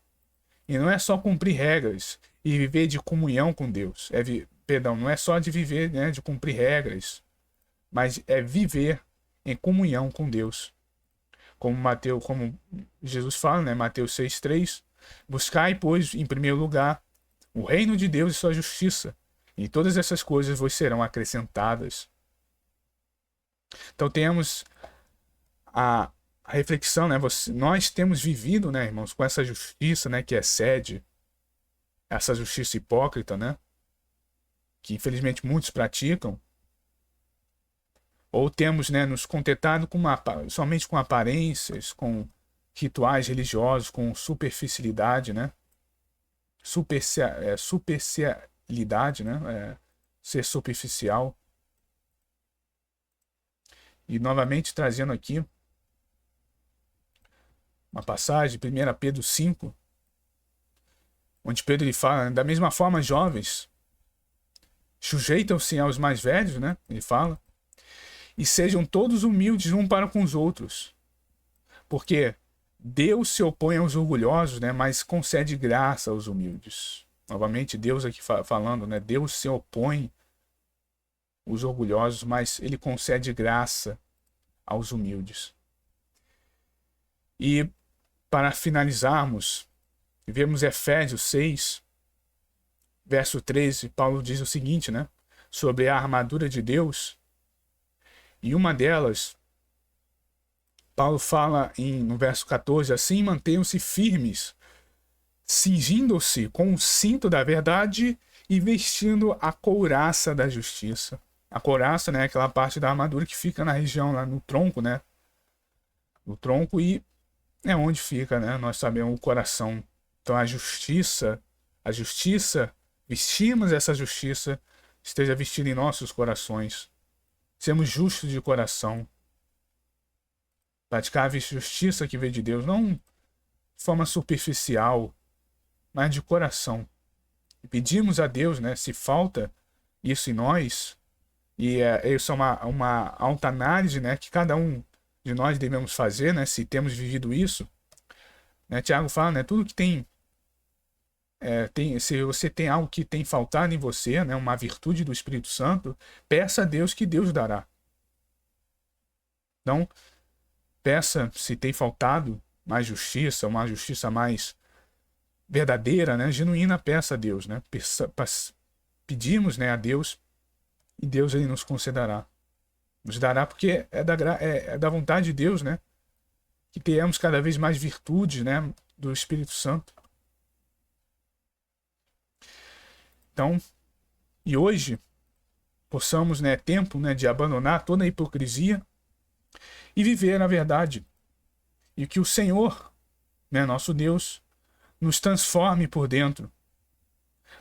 E não é só cumprir regras e viver de comunhão com Deus. Não é só de viver, né, de cumprir regras, mas é viver em comunhão com Deus. Como Jesus fala, né, Mateus 6:3, buscai, pois, em primeiro lugar, o reino de Deus e sua justiça, e todas essas coisas vos serão acrescentadas. Então temos a reflexão, né? Nós temos vivido, né, irmãos, com essa justiça, né, que excede essa justiça hipócrita, né, que infelizmente muitos praticam, ou temos, né, nos contentado somente com aparências, rituais religiosos com superficialidade, né? Superficialidade, né? Ser superficial. E novamente trazendo aqui uma passagem, 1 Pedro 5, onde Pedro ele fala, da mesma forma, jovens, sujeitam-se aos mais velhos, né? Ele fala, e sejam todos humildes um para com os outros, porque Deus se opõe aos orgulhosos, né? Mas concede graça aos humildes. Novamente, Deus aqui falando, né? Deus se opõe aos orgulhosos, mas ele concede graça aos humildes. E para finalizarmos, vemos Efésios 6, verso 13, Paulo diz o seguinte, né? Sobre a armadura de Deus. E uma delas, Paulo fala no verso 14, assim mantenham-se firmes, cingindo-se com o cinto da verdade e vestindo a couraça da justiça. A couraça, né, é aquela parte da armadura que fica na região, lá no tronco, né? No tronco, e é onde fica, né? Nós sabemos o coração. Então a justiça, vestimos essa justiça, esteja vestida em nossos corações. Sermos justos de coração. Praticar a justiça que veio de Deus, não de forma superficial, mas de coração. E pedimos a Deus, né, se falta isso em nós, e isso é uma autoanálise, né, que cada um de nós devemos fazer, né, se temos vivido isso. Né, Tiago fala, né, tudo que se você tem algo que tem faltado em você, né, uma virtude do Espírito Santo, peça a Deus que Deus dará. Então, peça se tem faltado mais justiça, uma justiça mais verdadeira, né, genuína, peça a Deus, né, pedimos, né, a Deus, e Deus ele nos concederá. Nos dará porque é da vontade de Deus, né, que tenhamos cada vez mais virtudes, né, do Espírito Santo. Então, e hoje possamos, né, tempo, né, de abandonar toda a hipocrisia e viver na verdade. E que o Senhor, né, nosso Deus, nos transforme por dentro,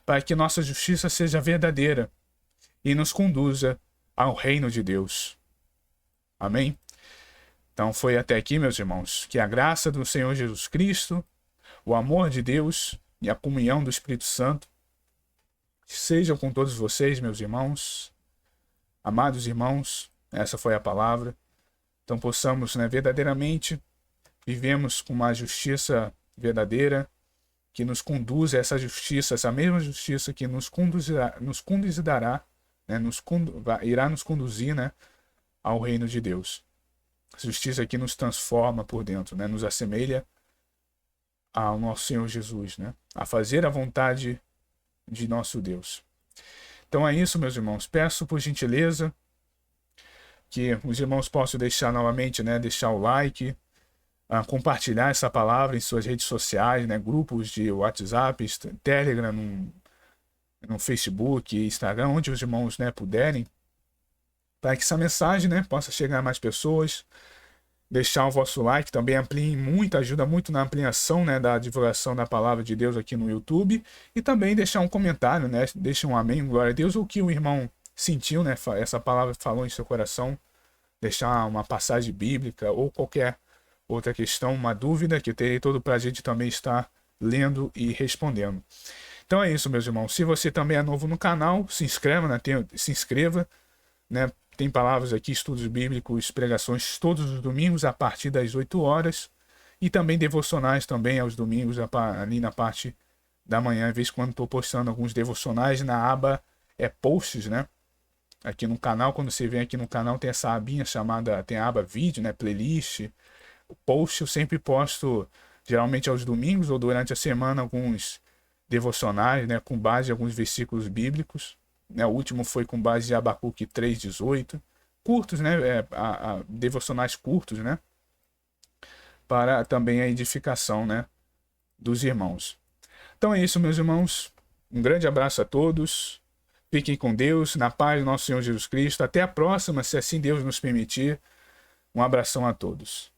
para que nossa justiça seja verdadeira e nos conduza ao reino de Deus. Amém? Então foi até aqui, meus irmãos. Que a graça do Senhor Jesus Cristo, o amor de Deus e a comunhão do Espírito Santo sejam com todos vocês, meus irmãos. Amados irmãos, essa foi a palavra. Então possamos, né, verdadeiramente vivemos com uma justiça verdadeira que nos conduz a essa justiça, essa mesma justiça que nos conduzirá, né, irá nos conduzir, né, ao reino de Deus. A justiça que nos transforma por dentro, né, nos assemelha ao nosso Senhor Jesus, né, a fazer a vontade de nosso Deus. Então é isso, meus irmãos. Peço por gentileza que os irmãos possam deixar novamente, né, deixar o like, compartilhar essa palavra em suas redes sociais, né, grupos de WhatsApp, Telegram, no Facebook, Instagram, onde os irmãos, né, puderem, para que essa mensagem, né, possa chegar a mais pessoas. Deixar o vosso like também ajuda muito na ampliação, né, da divulgação da palavra de Deus aqui no YouTube, e também deixar um comentário, né, deixa um amém, glória a Deus, ou o que o irmão sentiu, né, essa palavra falou em seu coração, deixar uma passagem bíblica ou qualquer outra questão, uma dúvida, que eu terei todo o prazer de também estar lendo e respondendo. Então é isso, meus irmãos. Se você também é novo no canal, se inscreva, né, tem palavras aqui, estudos bíblicos, pregações todos os domingos a partir das 8 horas. E também devocionais também aos domingos ali na parte da manhã. Às vezes quando estou postando alguns devocionais na aba posts, né? Aqui no canal, quando você vem aqui no canal tem essa abinha chamada, tem a aba vídeo, né? Playlist. O post eu sempre posto, geralmente aos domingos ou durante a semana, alguns devocionais, né? Com base em alguns versículos bíblicos. Né, o último foi com base em Abacuque 3,18. Curtos, né? Devocionais curtos, né? Para também a edificação, né, dos irmãos. Então é isso, meus irmãos. Um grande abraço a todos. Fiquem com Deus, na paz do nosso Senhor Jesus Cristo. Até a próxima, se assim Deus nos permitir. Um abração a todos.